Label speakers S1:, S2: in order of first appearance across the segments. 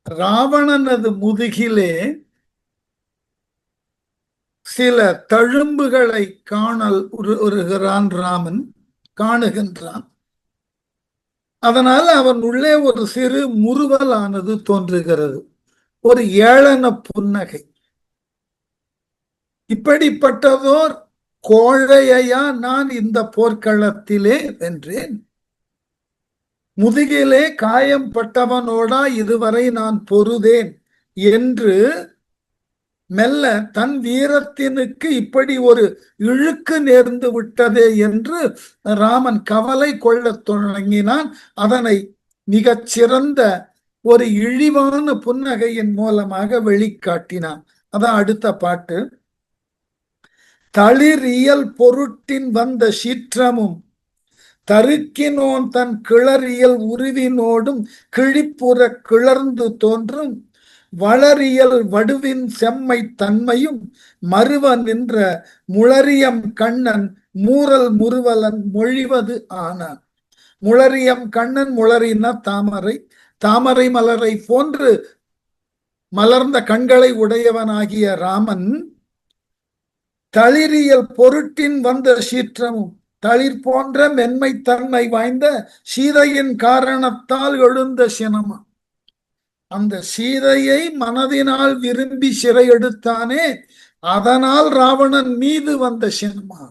S1: ராவணனது முதுகிலே சில தழும்புகளை வருகிறான் ராமன் காணுகின்றான். அதனால் அவன் உள்ளே ஒரு சிறு முறுவலானது தோன்றுகிறது, ஒரு ஏளன புன்னகை. இப்படிப்பட்டதோர் கோழையா நான் இந்த போர்க்களத்திலே வென்றேன்? முதுகிலே காயம் பட்டவனோடா இதுவரை நான் பொருதேன் என்று மெல்ல தன் வீரத்தினுக்கு இப்படி ஒரு இழுக்கு நேர்ந்து விட்டதே என்று ராமன் கவலை கொள்ளத் தொடங்கினான். அதனை மிகச் சிறந்த ஒரு இழிவான புன்னகையின் மூலமாக வெளிக்காட்டினான். அதான் அடுத்த பாட்டு. தளிர் இயல் பொருட்டின் வந்த சீற்றமும் தருக்கினோன் தன் கிளறியல் உருவினோடும் கிழிப்புற கிளர்ந்து தோன்றும் வளரியல் வடுவின் செம்மை தன்மையும் மறுவ நின்ற முளரியம் கண்ணன் மூரல் முறுவலன் மொழிவது ஆனான். முளரியம் கண்ணன், முளரின தாமரை, தாமரை மலரை போன்று மலர்ந்த கண்களை உடையவனாகிய ராமன் தளிரியல் பொருட்டின் வந்த சீற்றமும், தளிர் போன்ற மென்மைத்தன்மை வாய்ந்த சீதையின் காரணத்தால் எழுந்த சினமா, அந்த சீதையை மனதினால் விரும்பி சிறை எடுத்தானே, அதனால் ராவணன் மீது வந்த சினமா.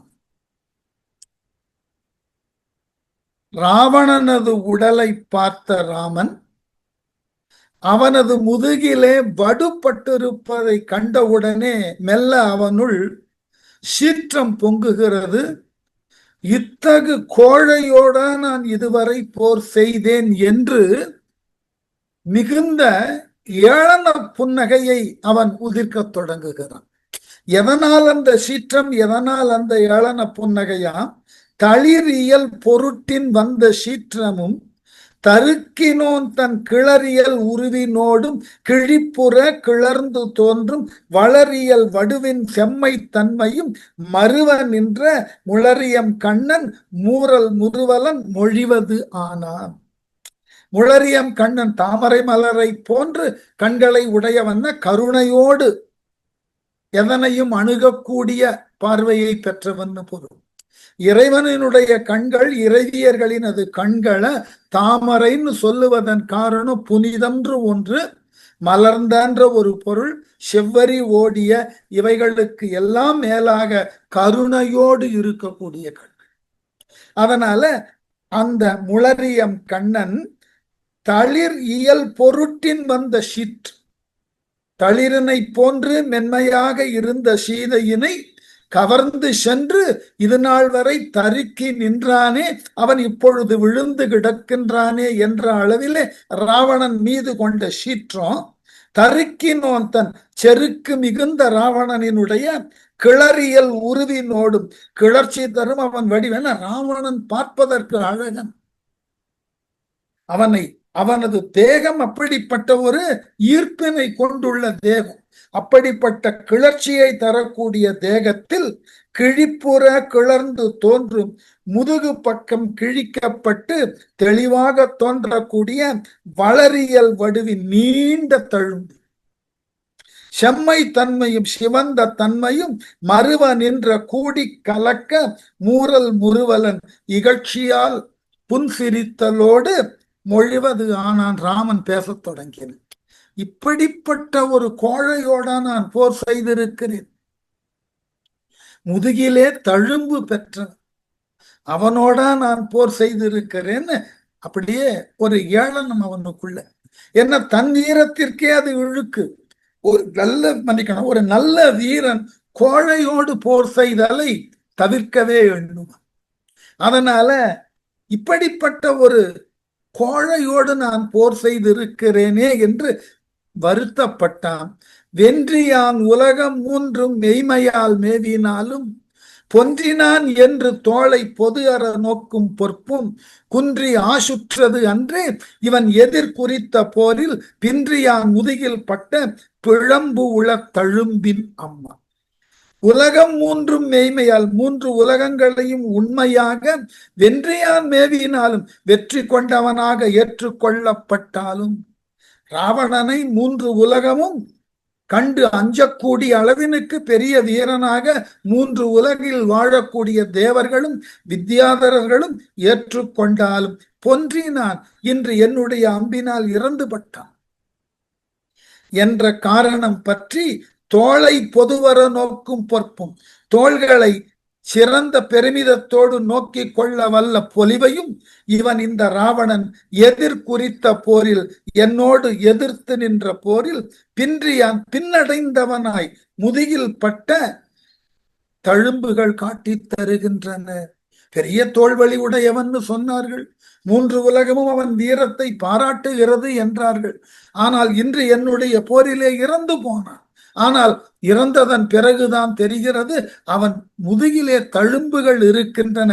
S1: ராவணனது உடலை பார்த்த ராமன் அவனது முதுகிலே வடுபட்டிருப்பதை கண்டவுடனே மெல்ல அவனுள் சீற்றம் பொங்குகிறது. இத்தகு கோழையோட நான் இதுவரை போர் செய்தேன் என்று மிகுந்த ஏளன புன்னகையை அவன் உதிர்க்க தொடங்குகிறான். எதனால் அந்த சீற்றம், எதனால் அந்த ஏளன புன்னகையா? தளிர் இயல் பொருட்டின் வந்த சீற்றமும் தருக்கினோன் தன் கிளறியல் உருவினோடும் கிழிப்புற கிளர்ந்து தோன்றும் வளரியல் வடுவின் செம்மை தன்மையும் மறுவ நின்ற முளரியம் கண்ணன் மூரல் முறுவலன் மொழிவது ஆனான். முளரியம் கண்ணன் தாமரை மலரை போன்று கண்களை உடையவன, கருணையோடு எதனையும் அணுகக்கூடிய பார்வையை பெற்றவன் பொருள். இறைவனினுடைய கண்கள் இறைவியர்களின் அது கண்களை தாமரைன்னு சொல்லுவதன் காரணம் புனிதன்று ஒன்று, மலர்ந்தன்ற ஒரு பொருள், செவ்வரி ஓடிய இவைகளுக்கு எல்லாம் மேலாக கருணையோடு இருக்கக்கூடிய கண்கள். அதனால அந்த முளரியம் கண்ணன் தளிர் இயல் பொருட்டின் வந்த சீற்று, தளிரினை போன்று மென்மையாக இருந்த சீதையினை கவர்ந்து சென்று இது நாள் வரை தருக்கி நின்றானே, அவன் இப்பொழுது விழுந்து கிடக்கின்றானே என்ற அளவிலே ராவணன் மீது கொண்ட சீற்றம், தருக்கினோன் தன் செருக்கு மிகுந்த ராவணனினுடைய கிளறியல் உருவினோடும், கிளர்ச்சி தரும் அவன் வடிவென ராவணன் பார்ப்பதற்கு அழகன். அவனது தேகம் அப்படிப்பட்ட ஒரு ஈர்ப்பினை கொண்டுள்ள தேகம். அப்படிப்பட்ட கிளர்ச்சியை தரக்கூடிய தேகத்தில் கிழிப்புற கிளர்ந்து தோன்றும் முதுகு பக்கம் கிழிக்கப்பட்டு தெளிவாக தோன்றக்கூடிய வளரியல் வடுவின் நீண்ட தழும்பு, செம்மை தன்மையும் சிவந்த தன்மையும் மறுவ நின்ற கூடி கலக்க மூரல் முறுவலன் இகழ்ச்சியால் புன்சிரித்தலோடு மொழிவது ஆனான். ராமன் பேசத் தொடங்கினான். இப்படிப்பட்ட ஒரு கோழையோட நான் போர் செய்திருக்கிறேன், முதுகிலே தழும்பு பெற்றவன் அவனோட நான் போர் செய்திருக்கிறேன்னு அப்படியே ஒரு ஏளனம் அவனுக்குள்ள. என்ன, தன் வீரத்திற்கே அது இழுக்கு. ஒரு மன்னிக்கணும், ஒரு நல்ல வீரன் கோழையோடு போர் செய்தலை தவிர்க்கவே எண்ணுவான். அதனால இப்படிப்பட்ட ஒரு கோழையோடு நான் போர் செய்திருக்கிறேனே என்று வருத்தப்பட்டான். வென்றியான் உலகம் மூன்றும் மெய்மையால் மேவினாலும் பொன்றினான் என்று தோளை பொது அற நோக்கும் பொற்பும் குன்றி ஆசுற்றது அன்றே இவன் எதிர் குறித்த போரில் பின்றியான் முதுகில் பட்ட பிழம்பு உள தழும்பின் அம்மா. உலகம் மூன்றும் மெய்மையால், மூன்று உலகங்களையும் உண்மையாக வென்றியான் மேவினாலும் வெற்றி கொண்டவனாக ஏற்றுக்கொள்ளப்பட்டாலும் ராவணனை 3 உலகமும் கண்டு அஞ்சக்கூடிய அளவினுக்கு பெரிய வீரனாக 3 உலகில் வாழக்கூடிய தேவர்களும் வித்யாதரர்களும் ஏற்றுக்கொண்டாலும் பொன்றினான் இன்று என்னுடைய அம்பினால் இறந்து பட்டான் என்ற காரணம் பற்றி தோளை பொதுவர நோக்கும் பொற்பும் தோள்களை சிறந்த பெருமிதத்தோடு நோக்கி கொள்ள வல்ல பொலிவையும் இவன் இந்த ராவணன் குறித்த போரில் என்னோடு எதிர்த்து நின்ற போரில் பின்னடைந்தவனாய் முதுகில் பட்ட தழும்புகள் காட்டித் தருகின்றன. பெரிய தோல்வழி உடையவன் சொன்னார்கள். 3 உலகமும் அவன் வீரத்தை பாராட்டுகிறது என்றார்கள். ஆனால் இன்று என்னுடைய போரிலே இறந்து போனான். ஆனால் இறந்ததன் பிறகுதான் தெரிகிறது அவன் முதுகிலே தழும்புகள் இருக்கின்றன.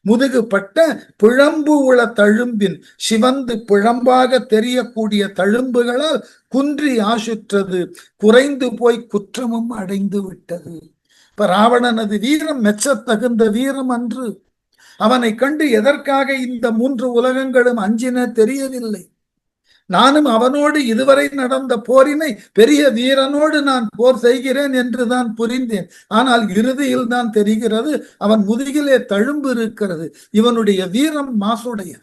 S1: முதுகுப்பட்ட பிழம்பு உள தழும்பின் சிவந்து பிழம்பாக தெரியக்கூடிய தழும்புகளால் குன்றி ஆசுற்றது, குறைந்து போய் குற்றமும் அடைந்து விட்டது. இப்ப ராவணனது வீரம் மெச்சத்தகுந்த வீரம் அன்று. அவனை கண்டு எதற்காக இந்த 3 உலகங்களும் அஞ்சின தெரியவில்லை. நானும் அவனோடு இதுவரை நடந்த போரினை பெரிய வீரனோடு நான் போர் செய்கிறேன் என்றுதான் புரிந்தேன். ஆனால் இறுதியில் தான் தெரிகிறது அவன் முதுகிலே தழும்பு இருக்கிறது. இவனுடைய வீரம் மாசுடைய.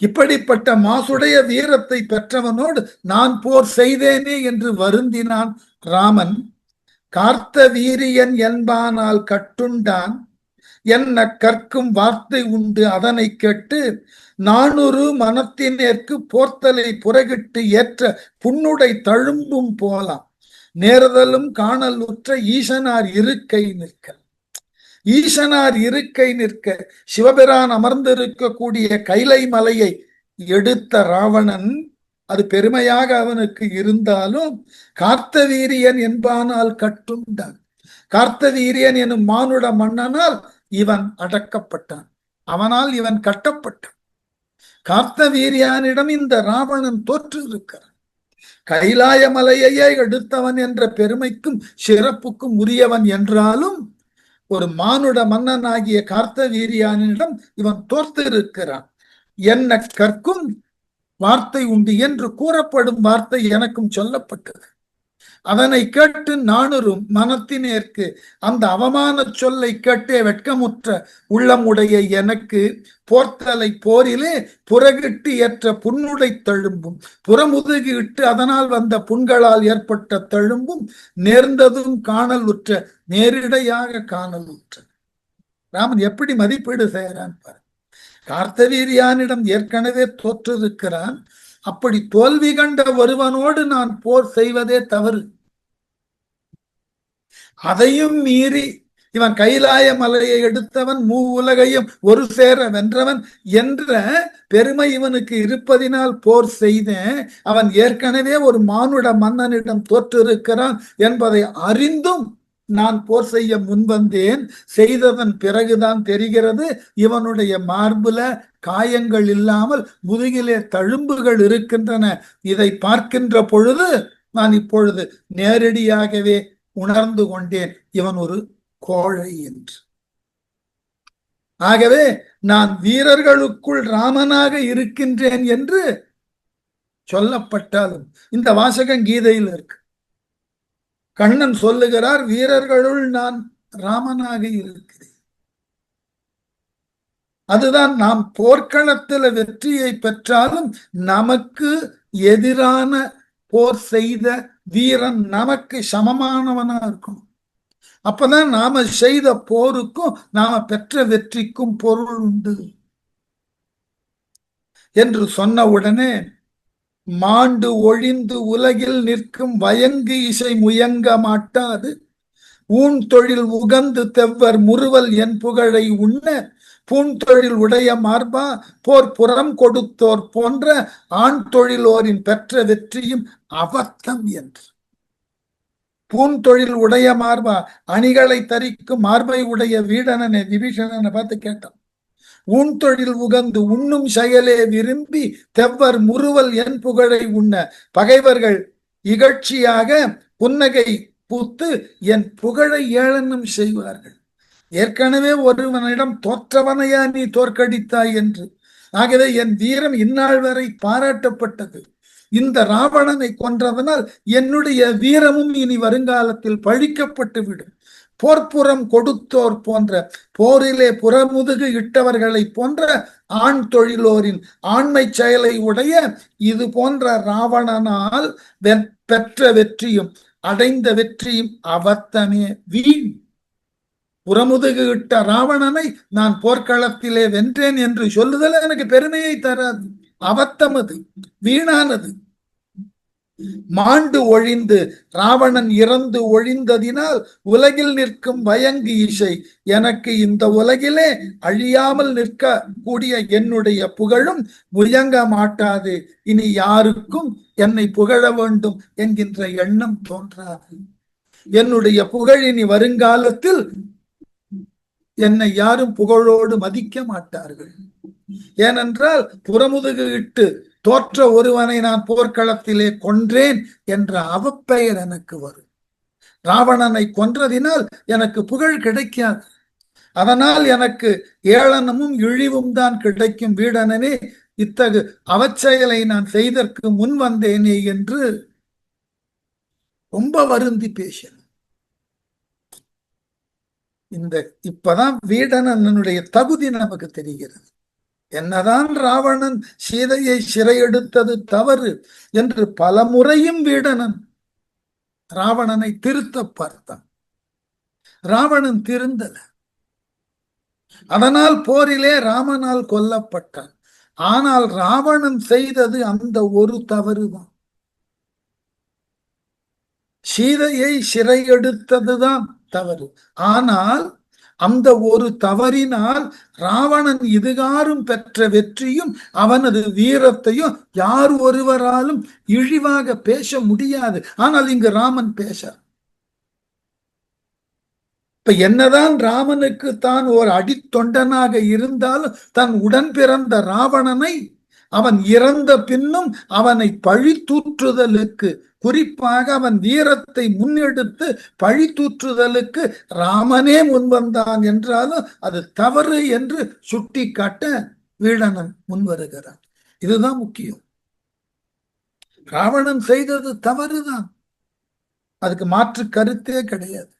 S1: இப்படிப்பட்ட மாசுடைய வீரத்தை பெற்றவனோடு நான் போர் செய்தேனே என்று வருந்தினான் ராமன். கார்த்த வீரியன் என்பானால் கட்டுண்டான் என்ன கற்கும் வார்த்தை உண்டு அதனை கேட்டு 400 மனத்தினேற்கு போர்த்தலை புறகிட்டு ஏற்ற புன்னுடை தழும்பும் போலாம் நேர்தலும் காணல் உற்ற ஈசனார் இருக்கை நிற்க. ஈசனார் இருக்கை நிற்க சிவபிரான் அமர்ந்திருக்கக்கூடிய கைலை மலையை எடுத்த ராவணன் அது பெருமையாக அவனுக்கு இருந்தாலும் கார்த்தவீரியன் என்பானால் கட்டுண்டான். கார்த்தவீரியன் எனும் மானுட மன்னனால் இவன் அடக்கப்பட்டான். அவனால் இவன் கட்டப்பட்டான். கார்த்தவீரியானிடம் இந்த ராவணன் தோற்று இருக்கிறான். கைலாய மலையையே எடுத்தவன் என்ற பெருமைக்கும் சிறப்புக்கும் உரியவன் என்றாலும் ஒரு மானுட மன்னனாகிய கார்த்தவீரியானிடம் இவன் தோற்று இருக்கிறான். என்ன கற்கும் வார்த்தை உண்டு என்று கூறப்படும் வார்த்தை எனக்கும் சொல்லப்பட்டது. அதனை கேட்டு 400 மனத்தினேற்கு அந்த அவமான சொல்லை கேட்டே வெட்கமுற்ற உள்ளமுடைய எனக்கு போர்த்தலை போரிலே புறகிட்டு ஏற்ற புன்னுடை தழும்பும் புறமுதுகு இட்டு அதனால் வந்த புண்களால் ஏற்பட்ட தழும்பும் நேர்ந்ததும் காணல் உற்ற நேரிடையாக காணல் உற்ற. ராமன் எப்படி மதிப்பீடு செய்யறான் பாரு. கார்த்தவீரியானிடம் ஏற்கனவே தோற்றிருக்கிறான். அப்படி தோல்வி கண்ட ஒருவனோடு நான் போர் செய்வதே தவறு. அதையும் மீறி இவன் கைலாய மலையை எடுத்தவன் 3 உலகையும் ஒரு சேர வென்றவன் என்ற பெருமை இவனுக்கு இருப்பதினால் போர் செய்தேன். அவன் ஏற்கனவே ஒரு மானுட மன்னனிடம் தோற்றிருக்கிறான் என்பதை அறிந்தும் நான் போர் செய்ய முன்வந்தேன். செய்ததன் பிறகுதான் தெரிகிறது இவனுடைய மார்புல காயங்கள் இல்லாமல் முதுகிலே தழும்புகள் இருக்கின்றன. இதை பார்க்கின்ற பொழுது நான் இப்பொழுது நேரடியாகவே உணர்ந்து கொண்டேன் இவன் ஒரு கோழை என்று. ஆகவே நான் வீரர்களுக்குள் ராமனாக இருக்கின்றேன் என்று சொல்லப்பட்டாலும் இந்த வாசகம் கீதையில் இருக்கு. கண்ணன் சொல்லுகிறார் வீரர்களுள் நான் ராமனாக இருக்கிறேன். அதுதான் நாம் போர்க்களத்தில் வெற்றியை பெற்றாலும் நமக்கு எதிரான போர் செய்த வீரன் நமக்கு சமமானவனா இருக்கணும். அப்பதான் நாம செய்த போருக்கும் நாம பெற்ற வெற்றிக்கும் பொருள் உண்டு என்று சொன்ன உடனே மாண்டு ஒழிந்து உலகில் நிற்கும் வயங்கு இசை முயங்க மாட்டாது ஊன் தொழில் உகந்து தெவ்வர் முறுவல் என் புகழை உண்ண பூந்தொழில் உடைய மார்பா போர் புறம் கொடுத்தோர் போன்ற ஆண் தொழிலோரின் பெற்ற வெற்றியும் அபத்தம் என்று. பூந்தொழில் உடைய மார்பா அணிகளை தரிக்கும் மார்பை உடைய வீடனனை விபீஷணனை பார்த்து கேட்டான். உன் தொழில் உகந்து உண்ணும் செயலே விரும்பி தெவ்வர் முறுவல் என் புகழை உண்ண பகைவர்கள் இகழ்ச்சியாக புன்னகை பூத்து என் புகழை ஏளனம் செய்வார்கள். ஏற்கனவே ஒருவனிடம் தோற்றவனையா நீ தோற்கடித்தாய் என்று ஆகவே என் வீரம் இந்நாள் வரை பாராட்டப்பட்டது. இந்த ராவணனை கொன்றதனால் என்னுடைய வீரமும் இனி வருங்காலத்தில் பழிக்கப்பட்டு விடும். போர்ப்புறம் கொடுத்தோர் போன்ற, போரிலே புறமுதுகு இட்டவர்களை போன்ற ஆண் தொழிலோரின் ஆண்மை செயலை உடைய இது போன்ற ராவணனால் பெற்ற வெற்றியும் அடைந்த வெற்றியும் அவத்தமே வீண். புறமுதுகு இட்ட ராவணனை நான் போர்க்களத்திலே வென்றேன் என்று சொல்லுதல் எனக்கு பெருமையை தராது. அவத்தமது, வீணானது. மாண்டு ஒழிந்து ராவணன் இறந்து ஒழிந்ததினால் உலகில் நிற்கும் வயங்கு இசை எனக்கு இந்த உலகிலே அழியாமல் நிற்க கூடிய என்னுடைய புகழும் முயங்க மாட்டாது. இனி யாருக்கும் என்னை புகழ வேண்டும் என்கின்ற எண்ணம் தோன்றாது. என்னுடைய புகழ் இனி வருங்காலத்தில் என்னை யாரும் புகழோடு மதிக்க மாட்டார்கள். ஏனென்றால் புறமுதுகு இட்டு தோற்ற ஒருவனை நான் போர்க்களத்திலே கொன்றேன் என்ற அவப்பெயர் எனக்கு வரும். ராவணனை கொன்றதினால் எனக்கு புகழ் கிடைக்காது. அதனால் எனக்கு ஏளனமும் இழிவும் தான் கிடைக்கும். வீடனனே, இத்தகு அவச்செயலை நான் செய்தற்கு முன் வந்தேனே என்று ரொம்ப வருந்தி பேசின. இப்பதான் வீடனனுடைய தகுதி நமக்கு தெரிகிறது. என்னதான் ராவணன் சீதையை சிறையெடுத்தது தவறு என்று பல முறையும் வீடனன் ராவணனை திருத்த பார்த்தான். ராவணன் திருந்தல. அதனால் போரிலே ராமனால் கொல்லப்பட்டான். ஆனால் ராவணன் செய்தது அந்த ஒரு தவறுதான். சீதையை சிறையெடுத்ததுதான் தவறு. ஆனால் அந்த ஒரு தவறினால் ராவணன் இதுகாரும் பெற்ற வெற்றியும் அவனது வீரத்தையும் யார் ஒருவராலும் இழிவாக பேச முடியாது. ஆனால் இங்கு ராமன் பேச, இப்ப என்னதான் ராமனுக்கு தான் ஒரு அடித்தொண்டனாக இருந்தாலும் தன் உடன் பிறந்த ராவணனை அவன் இறந்த பின்னும் அவனை பழி தூற்றுதலுக்கு, குறிப்பாக அவன் வீரத்தை முன்னெடுத்து பழி தூற்றுதலுக்கு ராமனே முன்வந்தான் என்றாலும் அது தவறு என்று சுட்டி காட்ட வீடனன் முன்வருகிறான். இதுதான் முக்கியம். ராவணன் செய்தது தவறுதான், அதுக்கு மாற்று கருத்தே கிடையாது.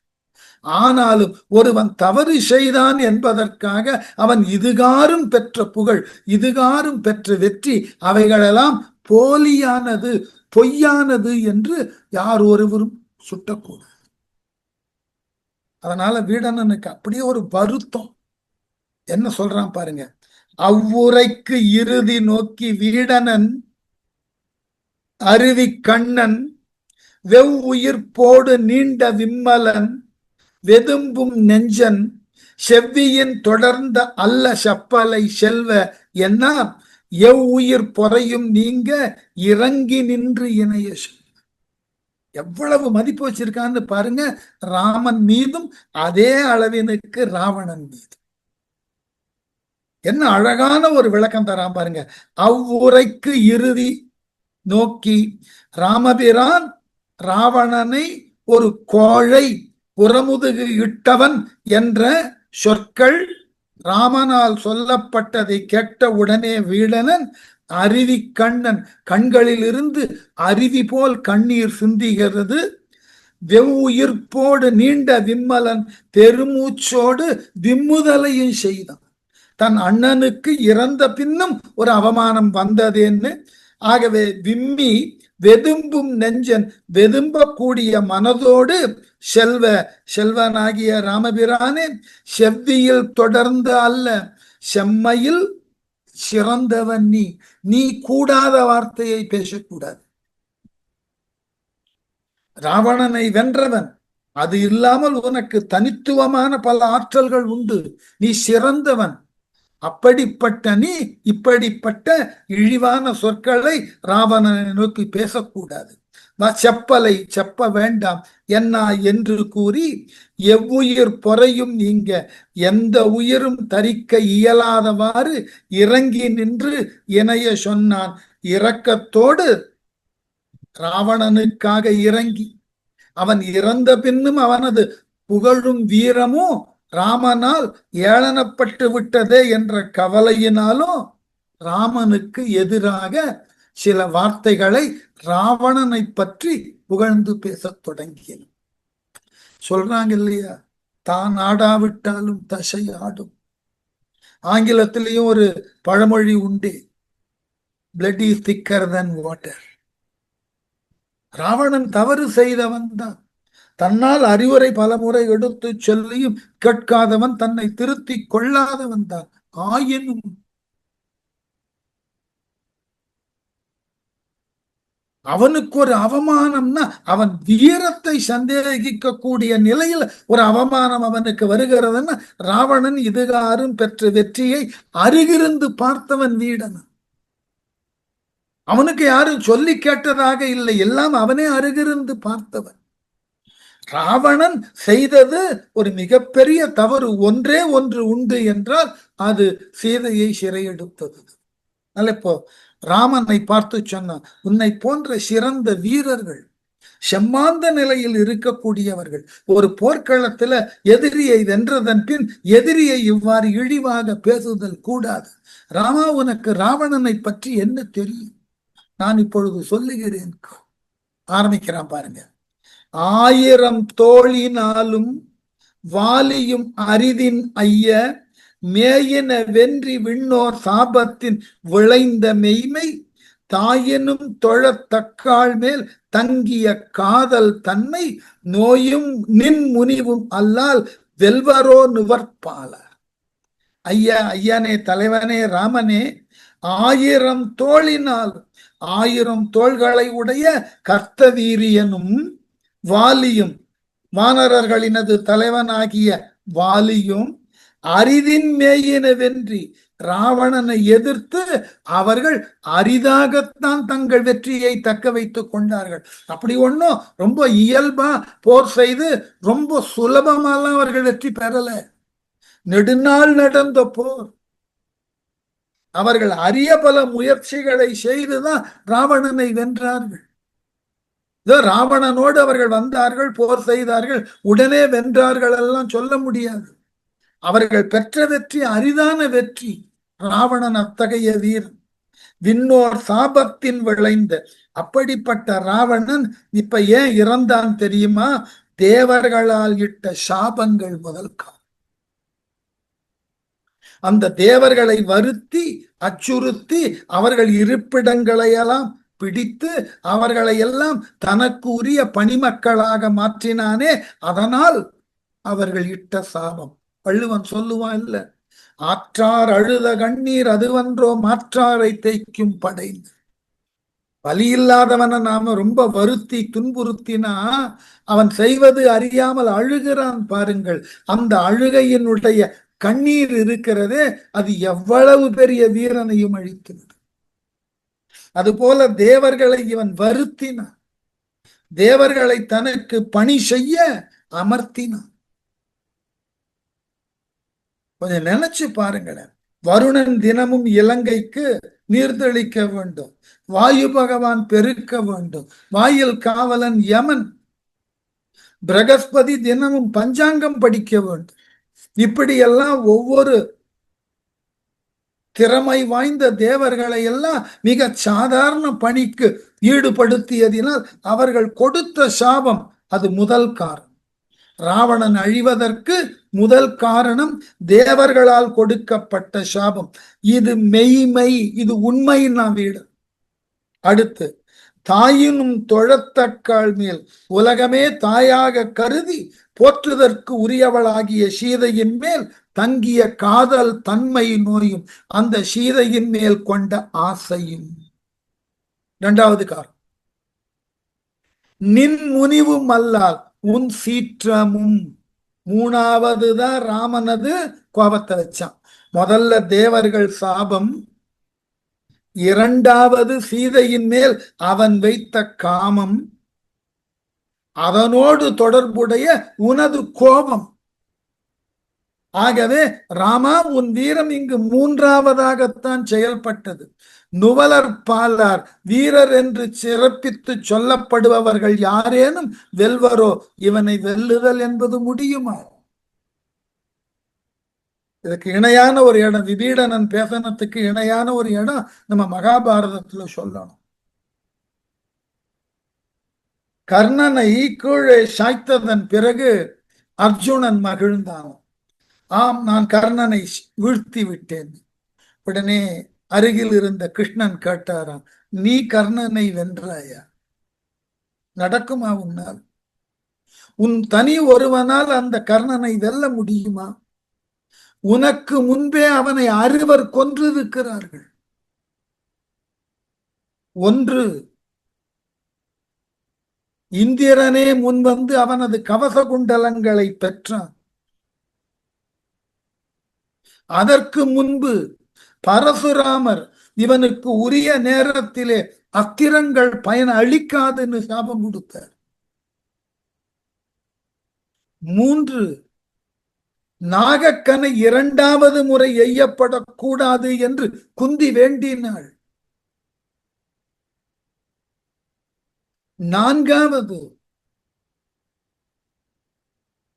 S1: ஆனாலும் ஒருவன் தவறு செய்தான் என்பதற்காக அவன் இதுகாரும் பெற்ற புகழ், இதுகாரும் பெற்ற வெற்றி அவைகளெல்லாம் போலியானது, பொய்யானது என்று யார் ஒருவரும் சுட்டக்கூடாது. அதனால வீடனனுக்கு அப்படியே ஒரு வருத்தம். என்ன சொல்றான் பாருங்க. அவ்வுரைக்கு இறுதி நோக்கி வீடனன் அருவி கண்ணன் வெவ்வுயிர்ப்போடு நீண்ட விம்மலன் வெதும்பும் நெஞ்சன் செவ்வியின் தொடர்ந்த அல்ல செப்பலை செல்வ என்ன எவ்வுயிர் பொறையும் நீங்க இறங்கி நின்று இணைய. எவ்வளவு மதிப்பு வச்சிருக்கான்னு பாருங்க. ராமன் மீதும் அதே அளவினுக்கு ராவணன் மீது. என்ன அழகான ஒரு விளக்கம் தரான் பாருங்க. அவ்வுரைக்கு இறுதி நோக்கி ராமபிரான் ராவணனை ஒரு கோழை, புறமுதுகு இட்டவன் என்ற சொற்கள் ராமனால் சொல்லப்பட்டதை கேட்ட உடனே வீடனன் அருவி கண்ணன், கண்களிலிருந்து அருவி போல் கண்ணீர் சிந்துகிறது. வெவ்வுயிர்ப்போடு நீண்ட விம்மலன் பெருமூச்சோடு விம்முதலையும் செய்தான். தன் அண்ணனுக்கு இறந்த பின்னும் ஒரு அவமானம் வந்ததேன்னு. ஆகவே விம்மி வெதும்பும் நெஞ்சன், வெதும்பக்கூடிய மனதோடு செல்வனாகிய ராமபிரானே செவ்வியில் தொடர்ந்து அல்ல செம்மையில் சிறந்தவன் நீ கூடாத வார்த்தையை பேசக்கூடாது. ராவணனை வென்றவன், அது இல்லாமல் உனக்கு தனித்துவமான பல ஆற்றல்கள் உண்டு, நீ சிறந்தவன். அப்படிப்பட்ட நீ இப்படிப்பட்ட இழிவான சொற்களை ராவணனை நோக்கி பேசக்கூடாது. செப்பலை செப்ப வேண்டாம் என்ன என்று கூறி எவ்வுயிர் பொறையும் நீங்க, எந்த உயிரும் தரிக்க இயலாதவாறு இறங்கி நின்று இணைய சொன்னான். இரக்கத்தோடு ராவணனுக்காக இறங்கி, அவன் இறந்த பின்னும் அவனது புகழும் வீரமும் ராமனால் ஏளனப்பட்டு விட்டதே என்ற கவலையினாலும் ராமனுக்கு எதிராக சில வார்த்தைகளை ராவணனை பற்றி புகழ்ந்து பேசத் தொடங்கியது. சொல்றாங்க இல்லையா, தான் ஆடாவிட்டாலும் தசை ஆடும். ஆங்கிலத்திலையும் ஒரு பழமொழி உண்டு, blood is thicker than water. Ravanan தவறு செய்தவன் தான். தன்னால் அறிவுரை பலமுறை எடுத்து சொல்லியும் கேட்காதவன், தன்னை திருத்தி கொள்ளாதவன் தான். ஆயினும் அவனுக்கு ஒரு அவமானம்னா, அவன் வீரத்தை சந்தேகிக்க கூடிய நிலையில் ஒரு அவமானம் அவனுக்கு வருகிறதுன்னா, ராவணன் இதுகாரும் பெற்ற வெற்றியை அருகிருந்து பார்த்தவன் வீடன். அவனுக்கு யாரும் சொல்லி கேட்டதாக இல்லை, எல்லாம் அவனே அருகிருந்து பார்த்தவன். ராவணன் செய்தது ஒரு மிகப்பெரிய தவறு. ஒன்றே ஒன்று உண்டு என்றால் அது சீதையை சிறையெடுத்தது. இப்போ ராமனை பார்த்து சொன்னான், உன்னை போன்ற சிறந்த வீரர்கள், செம்மாந்த நிலையில் இருக்கக்கூடியவர்கள், ஒரு போர்க்களத்துல எதிரியை வென்றதன் பின் எதிரியை இவ்வாறு இழிவாக பேசுதல் கூடாது. ராமா, உனக்கு ராவணனை பற்றி என்ன தெரியும்? நான் இப்பொழுது சொல்லுகிறேன். ஆரம்பிக்கிறான் பாருங்க. 1000 தோழினாலும் வாலியும் அரிதின் ஐய, மேயின வென்றி விண்ணோர் சாபத்தின் விளைந்த மெய்மை, தாயினும் தொழத்தக்காள் மேல் தங்கிய காதல் தன்மை, நோயும் நின் முனிவும் அல்லால் வெல்வரோ நுவற்பாளர். ஐயா, ஐயனே, தலைவனே, ராமனே, 1000 தோழினால், 1000 தோள்களை உடைய கர்த்தவீரியனும் வாலியும், வானரர்களினது தலைவனாகிய வாலியும், அரிதின் மேயின வென்றி, ராவணனை எதிர்த்து அவர்கள் அரிதாகத்தான் தங்கள் வெற்றியை தக்க வைத்துக் கொண்டார்கள். அப்படி ஒன்னும் ரொம்ப இயல்பா போர் செய்து ரொம்ப சுலபமாலாம் அவர்கள் வெற்றி பெறல. நெடுநாள் நடந்த போர். அவர்கள் அரிய பல முயற்சிகளை செய்துதான் ராவணனை வென்றார்கள். ராவணனோடு அவர்கள் வந்தார்கள், போர் செய்தார்கள், உடனே வென்றார்கள் எல்லாம் சொல்ல முடியாது. அவர்கள் பெற்ற வெற்றி அரிதான வெற்றி. ராவணன் அத்தகைய வீரன், விண்ணோர் சாபத்தின் விளைந்த. அப்படிப்பட்ட ராவணன் இப்ப ஏன் இறந்தான் தெரியுமா? தேவர்களால் இட்ட சாபங்கள் முதல் காரணம். அந்த தேவர்களை வருத்தி அச்சுறுத்தி அவர்கள் இருப்பிடங்களையெல்லாம் பிடித்து அவர்களை எல்லாம் தனக்கு உரிய பணிமக்களாக மாற்றினானே, அதனால் அவர்கள் இட்ட சாபம். வள்ளுவன் சொல்லுவான் இல்ல, ஆற்றார் அழுத கண்ணீர் அதுவன்றோ மாற்றாரை தேய்க்கும் படைந்து. வலி இல்லாதவனை நாம ரொம்ப வருத்தி துன்புறுத்தினா அவன் செய்வது அறியாமல் அழுகிறான் பாருங்கள். அந்த அழுகையினுடைய கண்ணீர் இருக்கிறதே, அது எவ்வளவு பெரிய வீரனையும் அழிக்கிறது. அதுபோல தேவர்களை இவன் வருத்தினான், தேவர்களை தனக்கு பணி செய்ய அமர்த்தினான். கொஞ்சம் நினைச்சு பாருங்களேன். வருணன் தினமும் இலங்கைக்கு நீர்தளிக்க வேண்டும், வாயு பகவான் பெருக்க வேண்டும், வாயில் காவலன் யமன், பிரகஸ்பதி தினமும் பஞ்சாங்கம் படிக்க வேண்டும். இப்படியெல்லாம் ஒவ்வொரு திறமை வாய்ந்த தேவர்களை எல்லாம் மிக சாதாரண பணிக்கு ஈடுபடுத்தியதினால் அவர்கள் கொடுத்த சாபம் அது முதல் காரணம். ராவணன் அழிவதற்கு முதல் காரணம் தேவர்களால் கொடுக்கப்பட்ட சாபம். இது மெய்மை, இது உண்மை. நான் வீடு அடுத்து, தாயினும் தொழத்தக்காள் மேல், உலகமே தாயாக கருதி போற்றுதற்கு உரியவளாகிய சீதையின் மேல் தங்கிய காதல் தன்மை நோயும், அந்த சீதையின் மேல் கொண்ட ஆசையும். இரண்டாவது காரணம், நின் முனிவும் அல்லால் உன் சீற்றமும். மூணாவதுதான் ராமனது கோபத்தை வச்சான். முதல்ல தேவர்கள் சாபம், இரண்டாவது சீதையின் மேல் அவன் வைத்த காமம், அதனோடு தொடர்புடைய உனது கோபம். ஆகவே ராமா, உன் வீரம் இங்கு மூன்றாவதாகத்தான் செயல்பட்டது. நுவலர் பாலார் வீரர் என்று சிறப்பித்து சொல்லப்படுபவர்கள் யாரேனும் வெல்வரோ? இவனை வெல்லுதல் என்பது முடியுமா? இதுக்கு இணையான ஒரு இடம், விபீடனன் பேசனத்துக்கு இணையான ஒரு இடம் நம்ம மகாபாரதத்துல சொல்லணும். கர்ணனை கீழே சாய்த்ததன் பிறகு அர்ஜுனன் மகிழ்ந்தான். ஆம், நான் கர்ணனை வீழ்த்தி விட்டேன். உடனே அருகில் இருந்த கிருஷ்ணன் கேட்டாராம், நீ கர்ணனை வென்றாயா? நடக்குமா உன்னால்? உன் தனி ஒருவனால் அந்த கர்ணனை வெல்ல முடியுமா? உனக்கு முன்பே அவனை 6 கொன்றிருக்கிறார்கள். ஒன்று, இந்திரனே முன்வந்து அவனது கவச குண்டலங்களை பெற்றான். அதற்கு முன்பு பரசுராமர் இவனுக்கு உரிய நேரத்திலே அஸ்திரங்கள் பயன் அளிக்காதுன்னு சாபம் கொடுத்தார். 3, நாகக்கனை 2வது முறை எய்யப்படக்கூடாது என்று குந்தி வேண்டினாள். 4வது,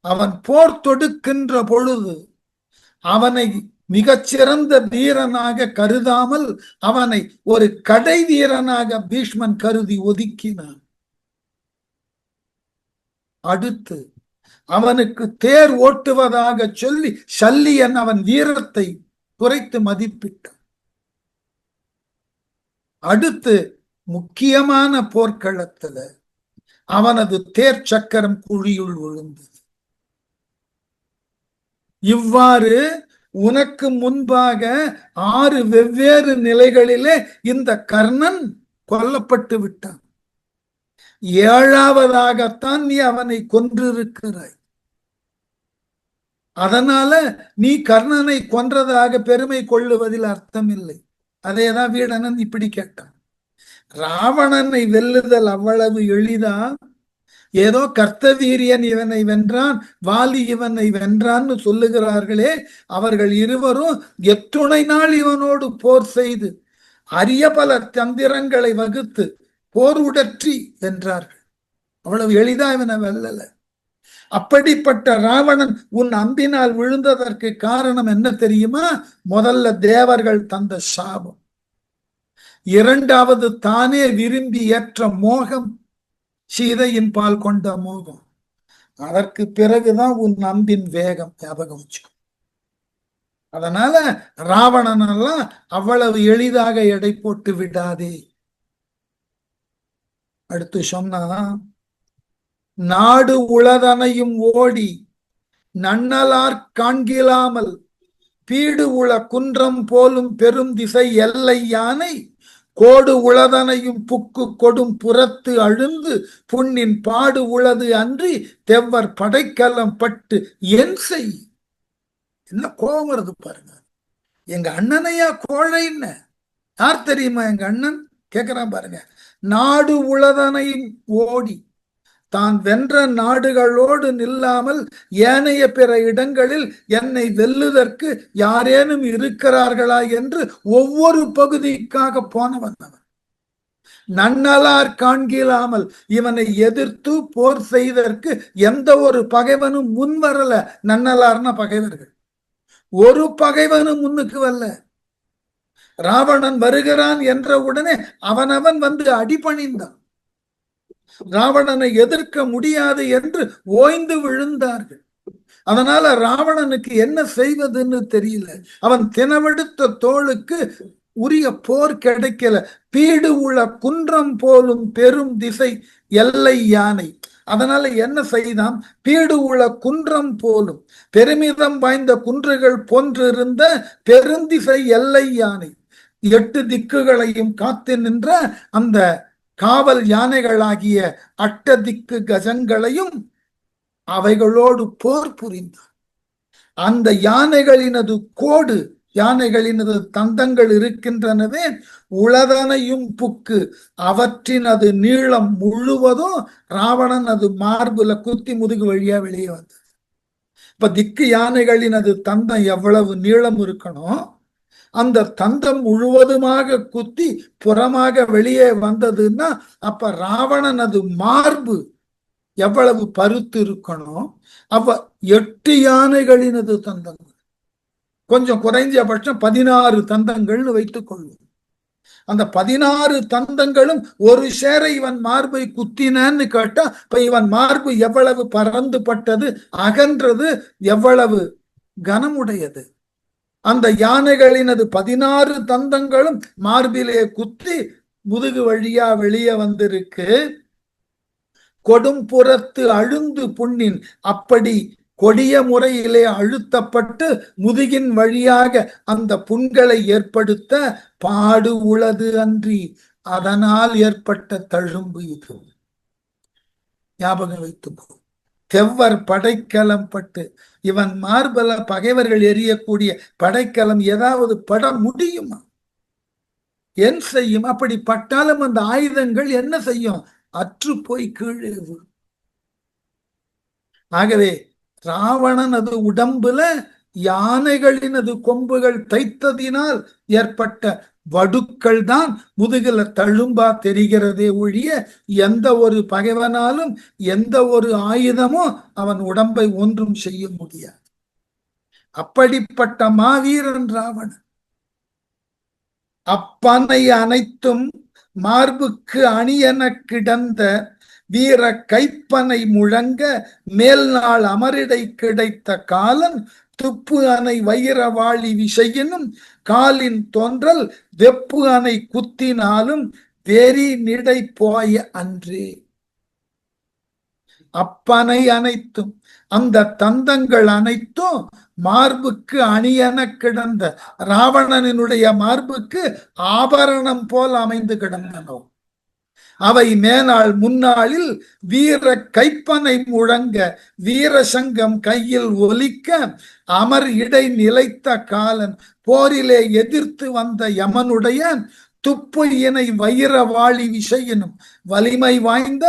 S1: அவன் போர் தொடுக்கின்ற பொழுது அவனை மிகச்சிறந்த வீரனாக கருதாமல் அவனை ஒரு கடை வீரனாக பீஷ்மன் கருதி ஒதுக்கினான். அடுத்து அவனுக்கு தேர் ஓட்டுவதாக சொல்லி சல்லியன் அவன் வீரத்தை குறைத்து மதிப்பிட்டான். அடுத்து முக்கியமான போர்க்களத்துல அவனது தேர் சக்கரம் குழியுள் விழுந்தது. இவ்வாறு உனக்கு முன்பாக 6 வெவ்வேறு நிலைகளிலே இந்த கர்ணன் கொல்லப்பட்டு விட்டான். 7வதாகத்தான் நீ அவனை கொன்றிருக்கிறாய். அதனால நீ கர்ணனை கொன்றதாக பெருமை கொள்ளுவதில் அர்த்தமில்லை. அதேதான் வீடனன் இப்படி கேட்டான். ராவணனை வெல்லுதல் அவ்வளவு எளிதா? ஏதோ கர்த்தவீரியன் இவனை வென்றான், வாலி இவனை வென்றான்னு சொல்லுகிறார்களே, அவர்கள் இருவரும் எத்துணை நாள் இவனோடு போர் செய்து அரிய பல தந்திரங்களை வகுத்து போர் உடற்றி வென்றார்கள். அவ்வளவு எளிதா இவனை வெல்லல. அப்படிப்பட்ட ராவணன் உன் அம்பினால் விழுந்ததற்கு காரணம் என்ன தெரியுமா? முதல்ல தேவர்கள் தந்த சாபம், 2வது தானே விரும்பி ஏற்ற மோகம், சீதையின் பால் கொண்ட மோகம். அதற்கு பிறகுதான் உன் அம்பின் வேகம். ஞாபகம் வச்சு. அதனால ராவணனெல்லாம் அவ்வளவு எளிதாக எடை போட்டு விடாதே. அடுத்து சொன்னா, நாடு உளதனையும் ஓடி நன்னலார் காண்கிலாமல் பீடு உள குன்றம் போலும் பெரும் திசை எல்லை யானை கோடு உளதனையும் புக்கு கொடும் புறத்து அழுந்து புண்ணின் பாடு உளது அன்றி தெவ்வர் படைக்கலம் பட்டு என் செய். என்ன கோபம் வருது பாருங்க. எங்க அண்ணனையா கோழைன்னு? யார் தெரியுமா எங்க அண்ணன்? கேக்குறான் பாருங்க. நாடு உளதனையும் ஓடி, தான் வென்ற நாடுகளோடு நில்லாமல் ஏனைய பிற இடங்களில் என்னை வெல்லுதற்கு யாரேனும் இருக்கிறார்களா என்று ஒவ்வொரு பகுதிக்காக போனவன் அவன். நன்னலார் காண்கிலாமல் இவனை எதிர்த்து போர் செய்ததற்கு எந்த ஒரு பகைவனும் முன் வரல. நன்னலார்ன பகைவர்கள், ஒரு பகைவனும் முன்னுக்கு வரல. ராவணன் வருகிறான் என்ற உடனே அவனவன் வந்து அடிபணிந்தான். ராவணனை எதிர்க்க முடியாது என்று ஓய்ந்து விழுந்தார்கள். அதனால ராவணனுக்கு என்ன செய்வதுன்னு தெரியல. அவன் தினவெடுத்த தோளுக்கு உரிய போர் கிடைக்கல. பீடு உள்ள குன்றம் போலும் பெரும் திசை எல்லை யானை. அதனால என்ன செய்தான்? பீடு உள்ள குன்றம் போலும் பெருமிதம் வாய்ந்த குன்றுகள் போன்றிருந்த பெருந்திசை எல்லை யானை, 8 திக்குகளையும் காத்து நின்ற அந்த காவல் யானைகளாகிய 8 திக்கு கஜங்களையும் அவைகளோடு போர் புரிந்தார். அந்த யானைகளினது கோடு, யானைகளினது தந்தங்கள் இருக்கின்றனவே, உளதனையும் புக்கு அவற்றினது நீளம் முழுவதும் ராவணன் அது மார்புல குத்தி முதுகு வழியா வெளியே வந்தது. இப்ப திக்கு யானைகளினது தந்தம் எவ்வளவு நீளம் இருக்கணும், அந்த தந்தம் முழுவதுமாக குத்தி புறமாக வெளியே வந்ததுன்னா அப்ப ராவணனது மார்பு எவ்வளவு பருத்து இருக்கணும். அப்ப 8 யானைகளினது தந்தங்கள். கொஞ்சம் குறைஞ்சபட்சம் 16 தந்தங்கள்னு வைத்துக் கொள்ளும். அந்த 16 தந்தங்களும் ஒரு சேர இவன் மார்பை குத்தினன்னு கேட்டா இப்ப இவன் மார்பு எவ்வளவு பறந்து பட்டது, அகன்றது எவ்வளவு கனமுடையது. அந்த யானைகளினது 16 தந்தங்களும் மார்பிலே குத்தி முதுகு வழியா வெளியே வந்திருக்கு. கொடும்புறத்து அழுந்து புண்ணின், அப்படி கொடிய முறையிலே அழுத்தப்பட்டு முதுகின் வழியாக அந்த புண்களை ஏற்படுத்த பாடு உளது அன்றி, அதனால் ஏற்பட்ட தழும்பு இது. ஞாபகம் வைத்து போ. தெவ்வர் படைக்கலம் பட்டு, இவன் மார்பல பகைவர்கள் எரியக்கூடிய படைக்கலம் ஏதாவது பட முடியுமா? என் செய்யும்? அப்படி பட்டாலும் அந்த ஆயுதங்கள் என்ன செய்யும்? அற்று போய் கீழே. ஆகவே ராவணனது உடம்புல யானைகளினது கொம்புகள் தைத்ததினால் ஏற்பட்ட வடுக்கள் தான் முதுகில தழும்பா தெரிகிறதே ஒழிய எந்த ஒரு பகைவனாலும் எந்த ஒரு ஆயுதமும் அவன் உடம்பை ஒன்றும் செய்ய முடியாது. அப்படிப்பட்ட மாவீரன் ராவணன். அப்பனை அனைத்தும் மார்புக்கு அணியென கிடந்த வீர கைப்பனை முழங்க மேல் நாள் அமரிடை கிடைத்த காலன் துப்பு அணை வைரவாளி விசையினும் காலின் தோன்றல் வெப்பு அணை குத்தினாலும் வெறி நிடை போய அன்றே. அப்பனை அனைத்தும், அந்த தந்தங்கள் அனைத்தும் மார்புக்கு அணியென கிடந்த ராவணனுடைய மார்புக்கு ஆபரணம் போல் அமைந்து கிடந்தனோ. அவை மேனாள் முன்னாளில் வீர கைப்பனை முழங்க வீர சங்கம் கையில் ஒலிக்க அமர் இடை நிலைத்த காலன் போரிலே எதிர்த்து வந்த யமனுடைய துப்பு இணை வைரவாளி விசையினும் வலிமை வாய்ந்த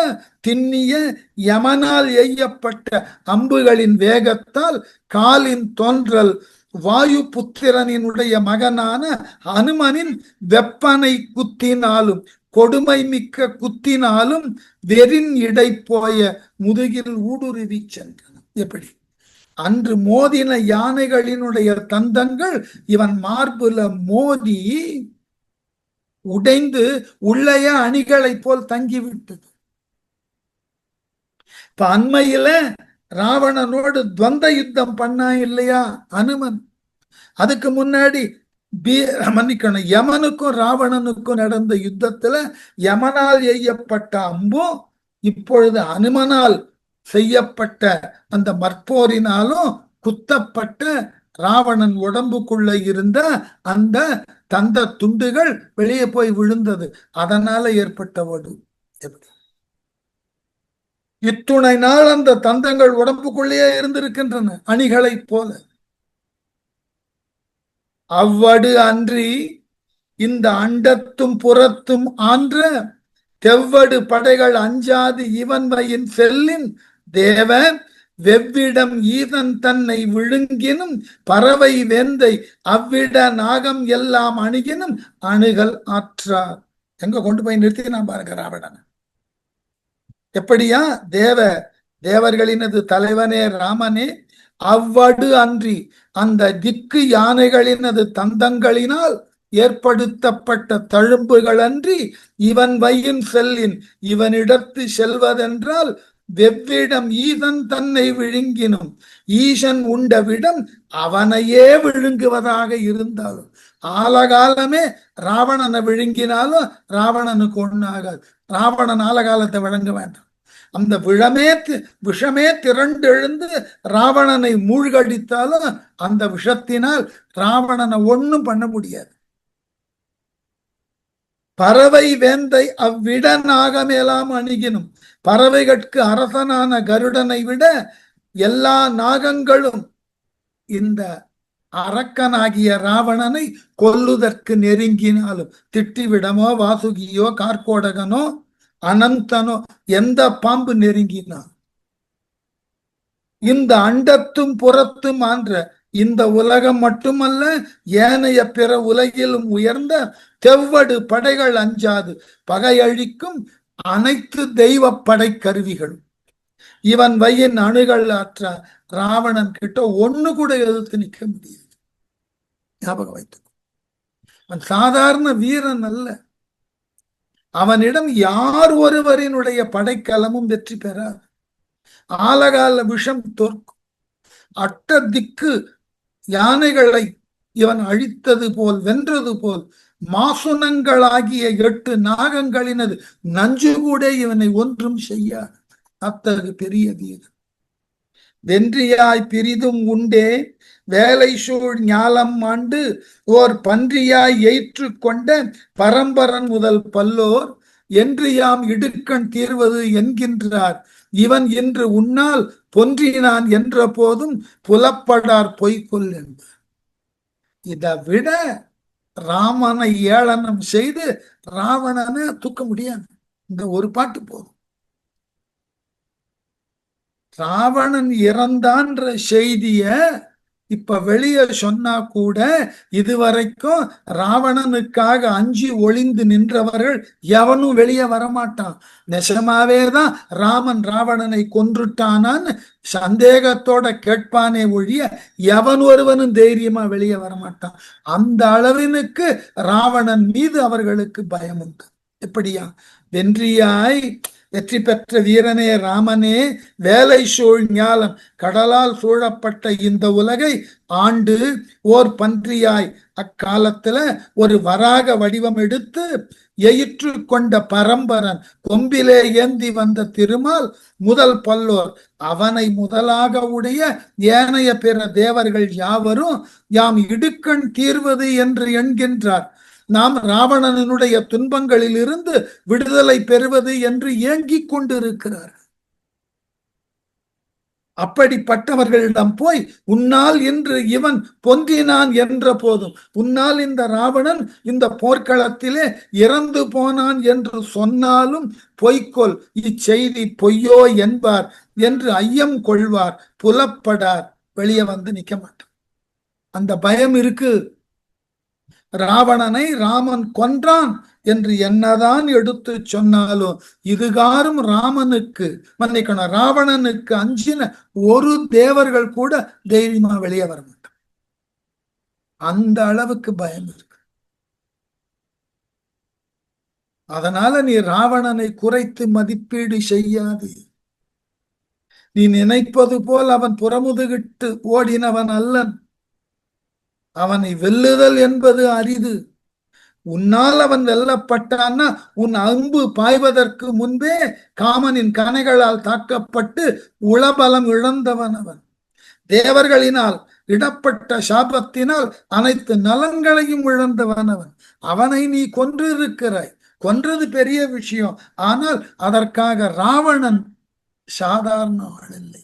S1: திண்ணிய யமனால் எய்யப்பட்ட அம்புகளின் வேகத்தால் காலின் தோன்றல் வாயு புத்திரனினுடைய மகனான அனுமனின் வெப்பனை குத்தினாலும் கொடுமை மிக்க குத்தினாலும் வெறின் இடை போய முதுகில் ஊடுருவி சென்றன. எப்படி? அன்று மோதின யானைகளினுடைய தந்தங்கள் இவன் மார்புல மோதி உடைந்து உள்ளைய அணிகளை போல் தங்கிவிட்டது. இப்ப அண்மையில ராவணனோடு துவந்த யுத்தம் பண்ணா இல்லையா அனுமன்? அதுக்கு முன்னாடி மன்னிக்கணும், யமனுக்கும் ராவணனுக்கும் நடந்த யுத்தத்துல யமனால் எய்யப்பட்ட அம்பும் இப்பொழுது அனுமனால் செய்யப்பட்ட அந்த மற்போரினாலும் குத்தப்பட்ட ராவணன் உடம்புக்குள்ள இருந்த அந்த தந்த துண்டுகள் வெளியே போய் விழுந்தது. அதனால ஏற்பட்ட வடு. இத்துணை நாள் அந்த தந்தங்கள் உடம்புக்குள்ளேயே இருந்திருக்கின்றன அணிகளை போல. அவ்வடு அன்றி இந்த அண்டத்தும் புறத்தும் ஆன்ற தெவ்வடு படைகள் அஞ்சாது இவன் வயின் செல்லின் தேவ வெவ்விடம் ஈதன் தன்னை விழுங்கினும் பறவை வேந்தை அவ்விட நாகம் எல்லாம் அணுகினும் அணுகல் ஆற்றார். எங்க கொண்டு போய் நிறுத்தினான் பாருங்க ராவணன். எப்படியா? தேவர்களினது தலைவனே ராமனே, அவ்வடு அன்றி அந்த திக்கு யானைகளினது தந்தங்களினால் ஏற்படுத்தப்பட்ட தழும்புகள் அன்றி இவன் வையின் செல்லின், இவனிடத்து செல்வதென்றால் வெவ்விடம் ஈதன் தன்னை விழுங்கினும், ஈசன் உண்ட விடம் அவனையே விழுங்குவதாக இருந்தாலும், ஆலகாலமே ராவணனை விழுங்கினாலும் ராவணனுக்கு ஒண்ணாகாது. ராவணன் ஆலகாலத்தை விளங்க வேண்டாம். அந்த விஷமே திரண்டு எழுந்து ராவணனை மூழ்கடித்தாலும் அந்த விஷத்தினால் ராவணனை ஒண்ணும் பண்ண முடியாது. பறவை வேந்தை அவ்விட நாகமேலாம் அணுகினும், பறவைகளுக்கு அரசனான கருடனை விட எல்லா நாகங்களும் இந்த அரக்கனாகிய ராவணனை கொல்லுதற்கு நெருங்கினாலும், திட்டிவிடமோ வாசுகியோ கார்கோடகனோ அனந்தனோ எந்த பாம்பு நெருங்கினான் இந்த அண்டத்தும் புறத்தும் ஆன்ற இந்த உலகம் மட்டுமல்ல ஏனைய பிற உலகிலும் உயர்ந்த தெவ்வடு படைகள் அஞ்சாது பகையழிக்கும் அனைத்து தெய்வ படை கருவிகளும் இவன் வையின் அணுகள் ஆற்ற ராவணன் கிட்ட ஒண்ணு கூட எதிர்த்து நிற்க முடியாது. ஞாபகம் வைத்து. அவன் சாதாரண வீரன் அல்ல. அவனிடம் யார் ஒருவரினுடைய படைக்கலமும் வெற்றி பெறாது. ஆலகால விஷம் தோற்கும். அட்ட திக்கு யானைகளை இவன் அழித்தது போல், வென்றது போல், மாசுனங்களாகிய 8 நாகங்களினது நஞ்சு கூட இவனை ஒன்றும் செய்யாது. அத்தகு பெரிய வீரன். வென்றியாய் பிரிதும் உண்டே வேலை சூழ் ஞாலம் ஆண்டு ஓர் பன்றியாய் ஏற்று கொண்ட பரம்பரன் முதல் பல்லோர் என்று யாம் இடுக்கண் தீர்வது என்கின்றார். இவன் இன்று உன்னால் பொன்றினான் என்ற போதும் புலப்படார் பொய்கொல் என்பார். இதை விட ராமனை ஏளனம் செய்து ராவணனை தூக்க முடியாது. இந்த ஒரு பாட்டு போதும். ராவணன் இறந்தான்ற செய்திய இப்ப வெளியே சொன்னா கூட இதுவரைக்கும் ராவணனுக்காக அஞ்சி ஒளிந்து நின்றவர்கள் எவனும் வெளியே வரமாட்டான். நெசமாவேதான் ராமன் ராவணனை கொன்றுட்டானான்னு சந்தேகத்தோட கேட்பானே ஒழிய எவன் ஒருவனும் தைரியமா வெளியே வரமாட்டான். அந்த அளவினுக்கு ராவணன் மீது அவர்களுக்கு பயம் உண்டு. எப்படியா? வென்றியாய் வெற்றி பெற்ற வீரனே ராமனே, வேலை சூழ் ஞாலம் கடலால் சூழப்பட்ட இந்த உலகை ஆண்டு ஓர் பன்றியாய் அக்காலத்துல ஒரு வராக வடிவம் எடுத்து எயிற்று கொண்ட பரம்பரன் கொம்பிலே ஏந்தி வந்த திருமால் முதல் பல்லோர் அவனை முதலாக உடைய ஏனைய பிற தேவர்கள் யாவரும் யாம் இடுக்கண் தீர்வது என்று என்கின்றார். நாம் ராவணனுடைய துன்பங்களில் இருந்து விடுதலை பெறுவது என்று ஏங்கிக் கொண்டிருக்கிறார். அப்படிப்பட்டவர்களிடம் போய் உன்னால் இன்று இவன் பொன்றினான் என்ற போதும், உன்னால் இந்த ராவணன் இந்த போர்க்களத்திலே இறந்து போனான் என்று சொன்னாலும் பொய்க்கொள், இச்செய்தி பொய்யோ என்பார் என்று ஐயம் கொள்வார், புலப்படார், வெளியே வந்து நிக்க மாட்டார். அந்த பயம் இருக்கு. ராவணனை ராமன் கொன்றான் என்று என்னதான் எடுத்து சொன்னாலும் இதுகாரும் ராமனுக்கு மன்னிக்கணும், ராவணனுக்கு அஞ்சின ஒரு தேவர்கள் கூட தைரியமா வெளியே வர மாட்டான். அந்த அளவுக்கு பயம் இருக்கு. அதனால நீ ராவணனை குறைத்து மதிப்பீடு செய்யாது. நீ நினைப்பது போல் அவன் புறமுதுகிட்டு ஓடினவன் அல்லன். அவனை வெல்லுதல் என்பது அரிது. உன்னால் அவன் வெல்லப்பட்டான்னா உன் அம்பு பாய்வதற்கு முன்பே காமனின் கணைகளால் தாக்கப்பட்டு உளபலம் இழந்தவன் அவன். தேவர்களினால் இடப்பட்ட சாபத்தினால் அனைத்து நலன்களையும் இழந்தவன் அவன். அவனை நீ கொன்றிருக்கிறாய். கொன்றது பெரிய விஷயம். ஆனால் அதற்காக ராவணன் சாதாரண ஆள் இல்லை.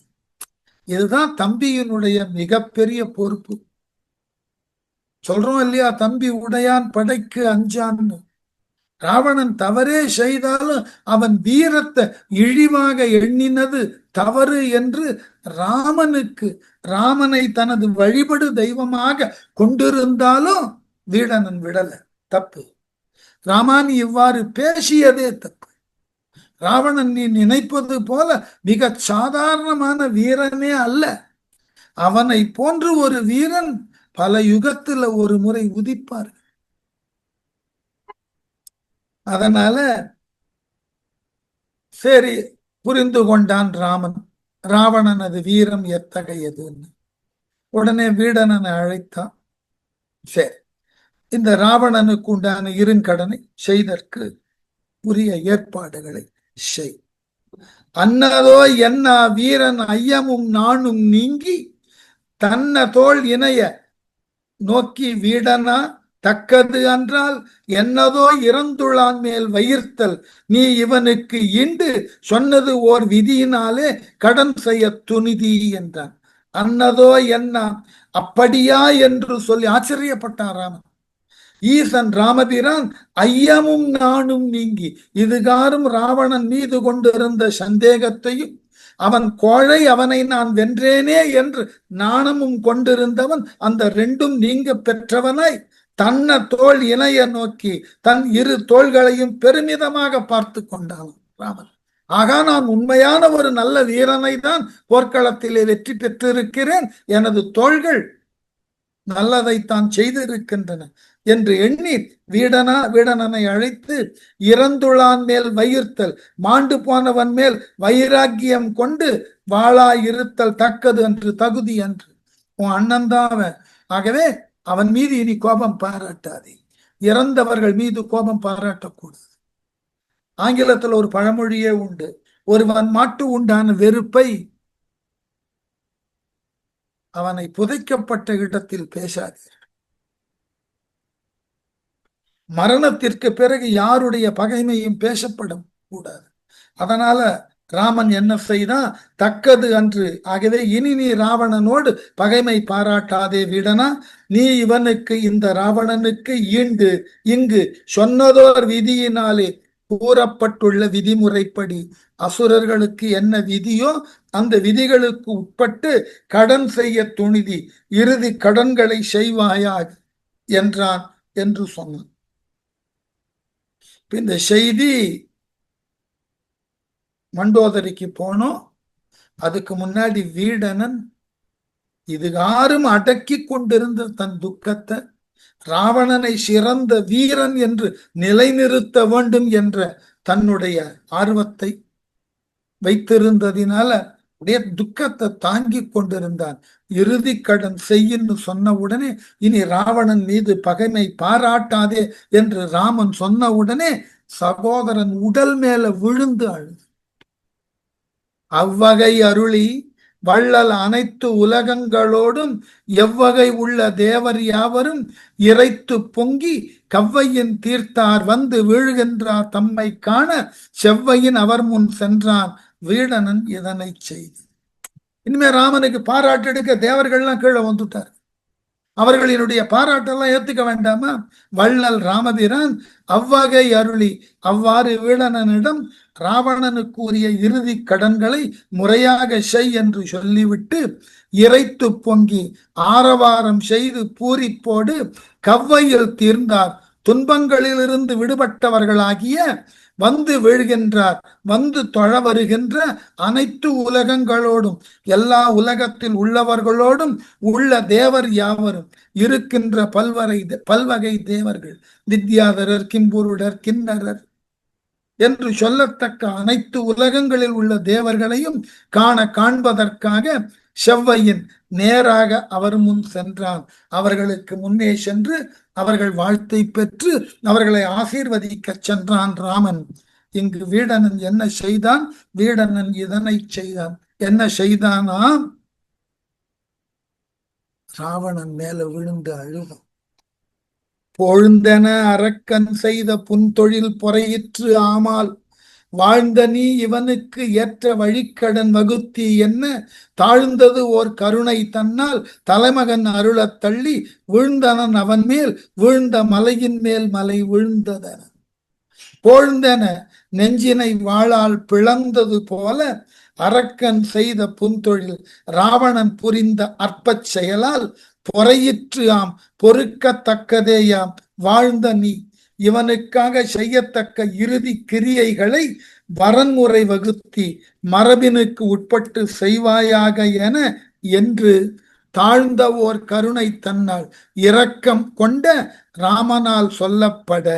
S1: இதுதான் தம்பியினுடைய மிகப்பெரிய பொறுப்பு. சொல்றோம் இல்லையா, தம்பி உடையான் படைக்கு அஞ்சான்னு. ராவணன் தவறே செய்தாலும் அவன் வீரத்தை இழிவாக எண்ணினது தவறு என்று ராமனை தனது வழிபடு தெய்வமாக கொண்டிருந்தாலும் வீடனன் விடல. தப்பு. ராமான் இவ்வாறு பேசியதே தப்பு. ராவணன் நீ நினைப்பது போல மிக சாதாரணமான வீரனே அல்ல. அவனை போன்று ஒரு வீரன் பல யுகத்துல ஒரு முறை உதிப்பார். அதனால சரி, புரிந்து கொண்டான் ராமன் ராவணனது வீரம் எத்தகையதுன்னு. உடனே வீடனனை அழைத்தான். சரி, இந்த ராவணனுக்கு உண்டான இருங்கடனை செய்தற்கு உரிய ஏற்பாடுகளை செய். அன்னதோ என்ன வீரன் ஐயமும் நானும் நீங்கி தன்ன தோல் இணைய நோக்கி வீடனா தக்கது என்றால் என்னதோ இறந்துளான் மேல் வயிர்த்தல் நீ இவனுக்கு இண்டு சொன்னது ஓர் விதியினாலே கடன் செய்ய துணிதி என்றான். அன்னதோ என்ன அப்படியா என்று சொல்லி ஆச்சரியப்பட்டான் ராமன். ஈசன் ராமபிரான் ஐயமும் நானும் நீங்கி இதுகாரும் ராவணன் மீது கொண்டிருந்த சந்தேகத்தையும் அவன் கோழை அவனை நான் வென்றேனே என்று நாணமும் கொண்டிருந்தவன் அந்த ரெண்டும் நீங்க பெற்றவனாய் தன்ன தோல் இணைய நோக்கி தன் இரு தோள்களையும் பெருமிதமாக பார்த்து கொண்டான் ராமன். ஆகா, நான் உண்மையான ஒரு நல்ல வீரனை தான் போர்க்களத்திலே வெற்றி பெற்றிருக்கிறேன். எனது தோள்கள் நல்லதைத்தான் செய்திருக்கின்றன என்று எண்ணி வீடனனை அழைத்து, இறந்துளான் மேல் வயிர்த்தல், மாண்டு போனவன் மேல் வைராக்கியம் கொண்டு வாளாயிருத்தல் தக்கது என்று, தகுதி என்று. உன் அண்ணன் தான் அவன், ஆகவே அவன் மீது இனி கோபம் பாராட்டாதே. இறந்தவர்கள் மீது கோபம் பாராட்டக்கூடாது. ஆங்கிலத்தில் ஒரு பழமொழியே உண்டு, ஒருவன் மாட்டு உண்டான வெறுப்பை அவனை புதைக்கப்பட்ட இடத்தில் பேசாதீர்கள். மரணத்திற்கு பிறகு யாருடைய பகைமையும் பேசப்படும் கூடாது. அதனால ராமன் என்ன செய்தான்? தக்கது அன்று. ஆகவே இனி நீ ராவணனோடு பகைமை பாராட்டாதே வீடனா. நீ இவனுக்கு, இந்த ராவணனுக்கு ஈண்டு இங்கு சொன்னதோர் விதியினாலே கூறப்பட்டுள்ள விதிமுறைப்படி அசுரர்களுக்கு என்ன விதியோ அந்த விதிகளுக்கு உட்பட்டு கடன் செய்ய துணிதி, இறுதி கடன்களை செய்வாயாக என்றான் என்று சொன்னான். இந்த செய்தி மண்டோதரிக்கு போனோம். அதுக்கு முன்னாடி வீடனன் இதுகாரும் அடக்கி கொண்டிருந்த தன் துக்கத்தை, ராவணனை சிறந்த வீரன் என்று நிலைநிறுத்த வேண்டும் என்ற தன்னுடைய ஆர்வத்தை வைத்திருந்ததினால அப்படியே துக்கத்தை தாங்கி கொண்டிருந்தான். இறுதி கடன் செய்யின்னு சொன்ன உடனே, இனி ராவணன் மீது பகைமை பாராட்டாதே என்று ராமன் சொன்ன உடனே சகோதரன் உடல் மேல விழுந்து அழுது, அவ்வகை அருளி வள்ளல் அனைத்து உலகங்களோடும் எவ்வகை உள்ள தேவர் யாவரும் இறைத்து பொங்கி கவ்வையின் தீர்த்தார் வந்து வீழ்கின்றார் தம்மை காண செவ்வையின் அவர் முன் சென்றான் வீடனன் இதனை செய்து. இனிமே ராமனுக்கு பாராட்டு எடுக்க தேவர்கள்லாம் கீழே வந்துட்டார். அவர்களினுடைய பாராட்டெல்லாம் ஏத்துக்க வேண்டாமா? வள்ளல் ராமபிரான் அவ்வகை அருளி அவ்வாறு வீடனனிடம் ராவணனுக்கு உரிய இறுதி கடன்களை முறையாக செய் என்று சொல்லிவிட்டு, இறைத்து பொங்கி ஆரவாரம் செய்து பூரிப்போடு கவ்வையில் தீர்ந்தார் துன்பங்களிலிருந்து விடுபட்டவர்களாகிய வந்து வீழ்கின்றார் வந்து தொழ வருகின்ற அனைத்து உலகங்களோடும் எல்லா உலகத்தில் உள்ளவர்களோடும் உள்ள தேவர் யாவரும் இருக்கின்ற பல்வகை தேவர்கள், வித்யாதரர், கிம்புருடர், கிண்ணரர் என்று சொல்லத்தக்க அனைத்து உலகங்களில் உள்ள தேவர்களையும் காண்பதற்காக செவ்வையின் நேராக அவர் முன் சென்றான். அவர்களுக்கு முன்னே சென்று அவர்கள் வாழ்த்தை பெற்று அவர்களை ஆசீர்வதிக்க சென்றான் ராமன். இங்கு வீடனன் என்ன செய்தான்? வீடனன் இதனை செய்தான். என்ன செய்தானா? ராவணன் மேல விழுந்து அழுதான். பொழுந்தென அரக்கன் செய்த புன்தொழில் பொறையிற்று ஆமால் வாழ்ந்த நீ இவனுக்கு ஏற்ற வழிக்கடன் வகுத்தி என்ன தாழ்ந்தது ஓர் கருணை தன்னால் தலைமகன் அருளத் தள்ளி வீழ்ந்தனன் அவன் மேல் வீழ்ந்த மலையின் மேல் மலை வீழ்ந்ததன. பொழுந்தென நெஞ்சினை வாளால் பிளந்தது போல அரக்கன் செய்த புன்தொழில் ராவணன் புரிந்த அற்பச் செயலால் பொறையிற்று ஆம் பொறுக்கத்தக்கதேயாம் வாழ்ந்த நீ இவனுக்காக செய்யத்தக்க இறுதி கிரியைகளை வரன்முறை வகுத்தி மரபினுக்கு உட்பட்டு செய்வாயாக என என்று தாழ்ந்த ஓர் கருணை தன்னால் இரக்கம் கொண்ட ராமனால் சொல்லப்பட,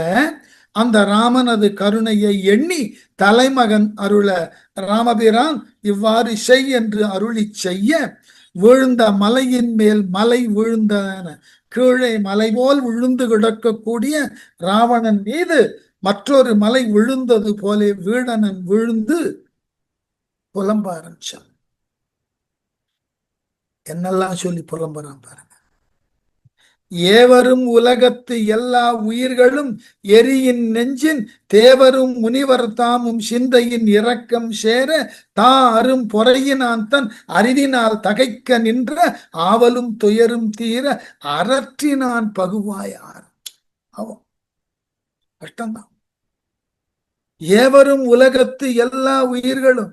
S1: அந்த ராமனது கருணையை எண்ணி தலைமகன் அருள ராமபிரான் இவ்வாறு செய் என்று அருளி செய்ய வீழ்ந்த மலையின் மேல் மலை வீழ்ந்தன. கீழே மலை போல் விழுந்து கிடக்கக்கூடிய ராவணன் மீது மற்றொரு மலை விழுந்தது போல வீடனன் விழுந்து புலம்ப ஆரம்பிச்சான். என்னெல்லாம் சொல்லி புலம்புறான் பாருங்க. ஏவரும் உலகத்து எல்லா உயிர்களும் எரியின் நெஞ்சின் தேவரும் முனிவர் தாமும் சிந்தையின் இரக்கம் சேர தா அரும் பொறையினான் தன் அறிவினால் தகைக்க நின்ற ஆவலும் துயரும் தீர அரற்றினான் பகுவாயார். அவன் கஷ்டம்தான். ஏவரும் உலகத்து எல்லா உயிர்களும்,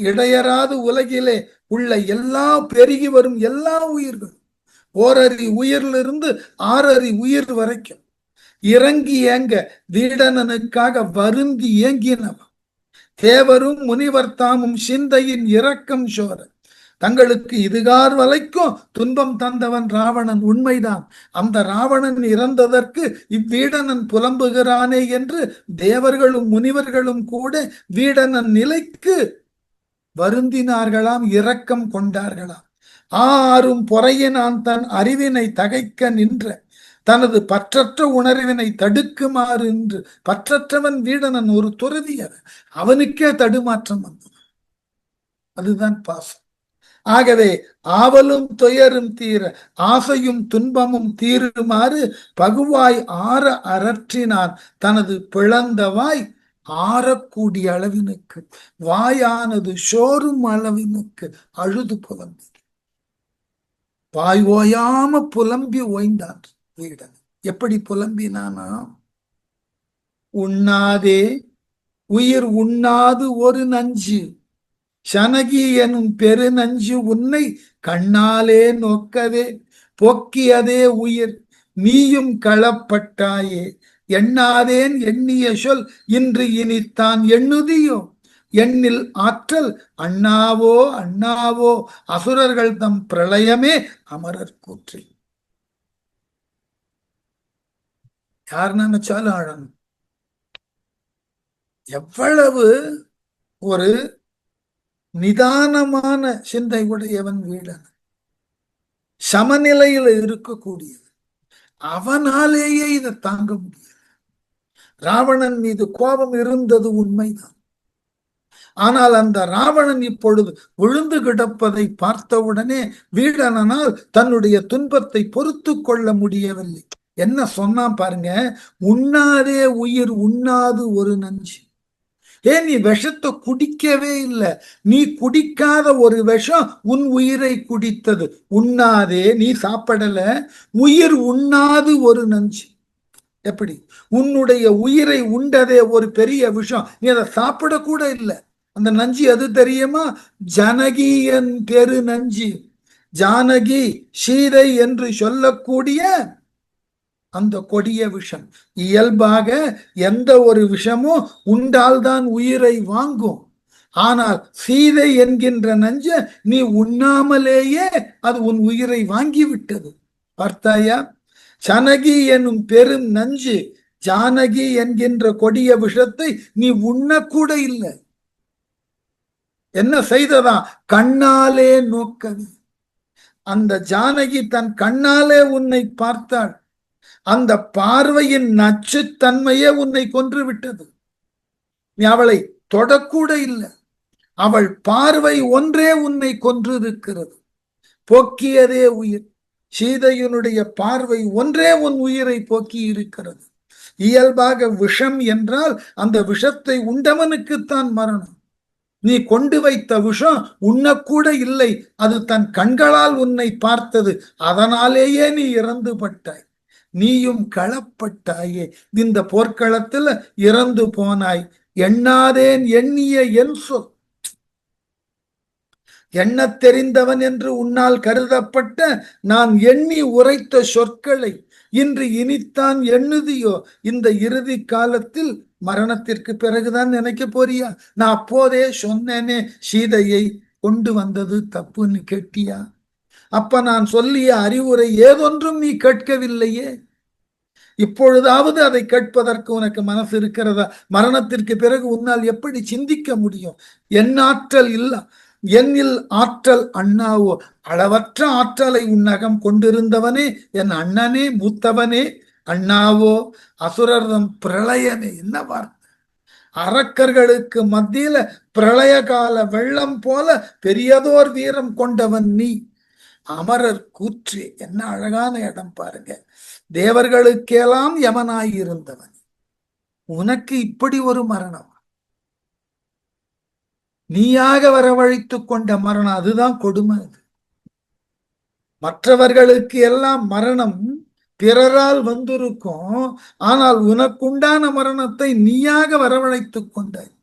S1: இடையராது உலகிலே உள்ள எல்லா பெருகி வரும் எல்லா உயிர்களும், ஓரறி உயிரிலிருந்து 6 அரி உயிர் வரைக்கும் இறங்கி ஏங்க வீடனனுக்காக வருந்தி ஏங்கினவன் தேவரும் முனிவர் தாமும் சிந்தையின் இரக்கம் சோர தங்களுக்கு இதுகார் வரைக்கும் துன்பம் தந்தவன் ராவணன், உண்மைதான். அந்த ராவணன் இறந்ததற்கு இவ்வீடனன் புலம்புகிறானே என்று தேவர்களும் முனிவர்களும் கூட வீடனன் நிலைக்கு வருந்தினார்களாம், இரக்கம் கொண்டார்களாம். ஆறும் பொறையினான் தன் அறிவினை தகைக்க நின்ற தனது பற்றற்ற உணர்வினை தடுக்குமாறு என்று. பற்றற்றவன் வீடனன், ஒரு துறவியர், அவனுக்கே தடுமாற்றம் வந்தது. அதுதான் பாசம். ஆகவே ஆவலும் துயரும் தீர ஆசையும் துன்பமும் தீருமாறு பகுவாய் ஆற அரற்றினான் தனது பிளந்தவாய் ஆறக்கூடிய அளவினுக்கு, வாயானது சோறும் அளவினுக்கு அழுது புலம்பி, வாய் ஓயாம புலம்பி ஓய்ந்தான் வீடன். எப்படி புலம்பினானா? உண்ணாதே உயிர் உண்ணாது ஒரு நஞ்சு, சனகி எனும் பெரு நஞ்சு உன்னை கண்ணாலே நோக்கவே போக்கியதே உயிர், நீயும் களப்பட்டாயே எண்ணாதேன் எண்ணிய சொல் இன்று இனித்தான் எண்ணுதியோ, எண்ணில் ஆற்றல் அண்ணாவோ அண்ணாவோ அசுரர்கள் தம் பிரளயமே அமரர் கூற்றி. யார் நினைச்சாலும் ஆழணும். எவ்வளவு ஒரு நிதானமான சிந்தை உடையவன் வீடன், சமநிலையில் இருக்கக்கூடியது. அவனாலேயே இதை தாங்க முடியாது. ராவணன் மீது கோபம் இருந்தது உண்மைதான். ஆனால் அந்த ராவணன் இப்பொழுது விழுந்து கிடப்பதை பார்த்தவுடனே வீடனால் தன்னுடைய துன்பத்தை பொறுத்து கொள்ள முடியவில்லை. என்ன சொன்னான் பாருங்க, உண்ணாதே உயிர் உண்ணாது ஒரு நஞ்சு. ஏன் நீ விஷத்தை குடிக்கவே இல்லை, நீ குடிக்காத ஒரு விஷம் உன் உயிரை குடித்தது. உண்ணாதே, நீ சாப்பிடல, உயிர் உண்ணாது ஒரு நஞ்சு. எப்படி? உன்னுடைய உயிரை உண்டதே ஒரு பெரிய விஷம், நீ அதை சாப்பிடக்கூட இல்லை. அந்த நஞ்சு அது தெரியுமா? ஜனகியன் பெரு நஞ்சு. ஜானகி சீதை என்று சொல்லக்கூடிய அந்த கொடிய விஷம். இயல்பாக எந்த ஒரு விஷமும் உண்டால்தான் உயிரை வாங்கும். ஆனால் சீதை என்கின்ற நஞ்ச நீ உண்ணாமலேயே அது உன் உயிரை வாங்கி விட்டது. பார்த்தாயா? சனகி எனும் பெரும் நஞ்சு, ஜானகி என்கின்ற கொடிய விஷத்தை நீ உண்ணக்கூட இல்லை. என்ன செய்ததா? கண்ணாலே நோக்கவி. அந்த ஜானகி தன் கண்ணாலே உன்னை பார்த்தாள். அந்த பார்வையின் நச்சுத்தன்மையே உன்னை கொன்று விட்டது. நீ அவளை தொடக்கூட இல்லை. அவள் பார்வை ஒன்றே உன்னை கொன்று இருக்கிறது. போக்கியதே உயிர். சீதையினுடைய பார்வை ஒன்றே உன் உயிரை போக்கி இருக்கிறது. இயல்பாக விஷம் என்றால் அந்த விஷத்தை உண்டவனுக்குத்தான் மரணம். நீ கொண்டு வைத்த விஷம் உண்ணக்கூட இல்லை, அது தன் கண்களால் உன்னை பார்த்தது. அதனாலேயே நீ இறந்து பட்டாய். நீயும் களப்பட்டாயே, இந்த போர்க்களத்தில் இறந்து போனாய். எண்ணாதேன் எண்ணிய என் சொல். எண்ணத் தெரிந்தவன் என்று உன்னால் கருதப்பட்ட நான் எண்ணி உரைத்த சொற்களை இன்று இனித்தான் எண்ணுதியோ? இந்த இறுதி காலத்தில் மரணத்திற்கு பிறகுதான் நினைக்க போறியா? நான் அப்போதே சொன்னேனே சீதையை கொண்டு வந்தது தப்புன்னு கேட்டியா? அப்ப நான் சொல்லிய அறிவுரை ஏதொன்றும் நீ கேட்கவில்லையே. இப்பொழுதாவது அதை கேட்பதற்கு உனக்கு மனசு இருக்கிறதா? மரணத்திற்கு பிறகு உன்னால் எப்படி சிந்திக்க முடியும்? என் ஆற்றல் இல்ல, என்னில் ஆற்றல் அண்ணாவோ. அளவற்ற ஆற்றலை உன்னகம் கொண்டிருந்தவனே, என் அண்ணனே, மூத்தவனே, அண்ணாவோ அசுரர்தம் பிரளயமே. என்ன வார்த்தை! அரக்கர்களுக்கு மத்தியில பிரளய கால வெள்ளம் போல பெரியதோர் வீரம் கொண்டவன் நீ. அமரர் கூற்று. என்ன அழகான இடம் பாருங்க. தேவர்களுக்கெல்லாம் யமனாயிருந்தவன் உனக்கு இப்படி ஒரு மரணம், நீயாக வரவழைத்து கொண்ட மரணம். அதுதான் கொடுமை. மற்றவர்களுக்கு எல்லாம் மரணம் பிறரால் வந்திருக்கும், ஆனால் உனக்குண்டான மரணத்தை நீயாக வரவழைத்துக் கொண்டாய்.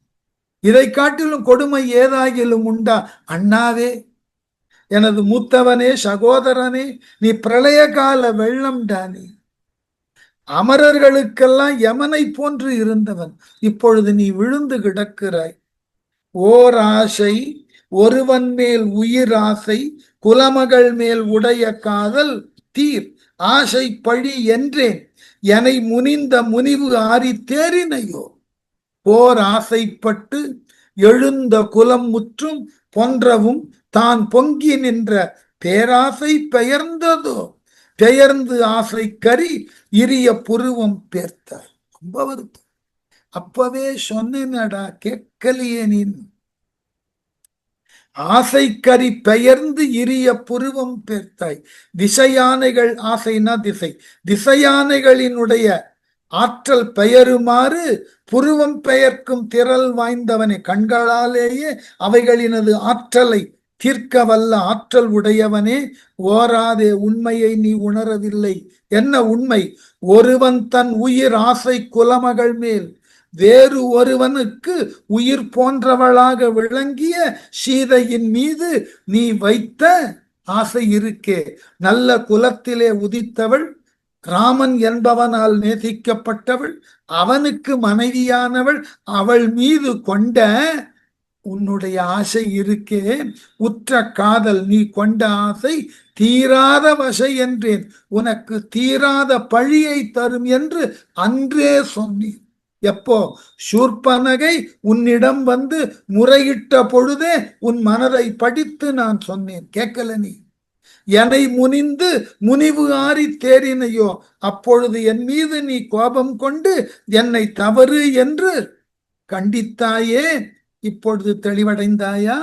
S1: இதை காட்டிலும் கொடுமை ஏதாகிலும் உண்டா? அண்ணாவே, எனது மூத்தவனே, சகோதரனே, நீ பிரளய கால வெள்ளம் டானே. அமரர்களுக்கெல்லாம் யமனை போன்று இருந்தவன். இப்பொழுது நீ விழுந்து கிடக்கிறாய். ஓர் ஆசை ஒருவன் மேல் உயிர் ஆசை குலமகள் மேல் உடைய காதல் தீர் ஆசை பழி என்றேன் எனை முனிந்த முனிவு ஆரி தேரினையோ போர் ஆசைப்பட்டு எழுந்த குலம் முற்றும் பொன்றவும் தான் பொங்கி நின்ற பேராசை பெயர்ந்ததோ பெயர்ந்து ஆசை கறி இரிய புருவம் பேர்த்தார். ரொம்ப வருத்தம். அப்பவே சொன்னேனடா, கேட்கலையே நீ. ஆசைக்கறி பெயர்ந்து இரிய புருவம் பேர்த்தாய். திசையானைகள், ஆசைனா திசை, திசையானைகளினுடைய ஆற்றல் பெயருமாறு புருவம் பெயர்க்கும் திரள் வாய்ந்தவனே, கண்களாலேயே அவைகளினது ஆற்றலை தீர்க்க வல்ல ஆற்றல் உடையவனே, ஓராதே உண்மையை நீ உணரவில்லை. என்ன உண்மை? ஒருவன் தன் உயிர் ஆசை குலமகள் மேல் வேறு ஒருவனுக்கு உயிர் போன்றவளாக விளங்கிய சீதையின் மீது நீ வைத்த ஆசை இருக்கே. நல்ல குலத்திலே உதித்தவள், ராமன் என்பவனால் நேசிக்கப்பட்டவள், அவனுக்கு மனைவியானவள், அவள் மீது கொண்ட உன்னுடைய ஆசை இருக்கே, உற்ற காதல், நீ கொண்ட ஆசை தீராத வசை என்றேன். உனக்கு தீராத பழியை தரும் என்று அன்றே சொன்னேன். எப்போ? சூர்பனகை உன்னிடம் வந்து முறையிட்ட பொழுதே உன் மனதை படித்து நான் சொன்னேன். கேட்கல நீ. என்னை முனிந்து முனிவு ஆறி தேறினையோ, அப்பொழுது என் மீது நீ கோபம் கொண்டு என்னை தவறு என்று கண்டித்தாயே. இப்பொழுது தெளிவடைந்தாயா?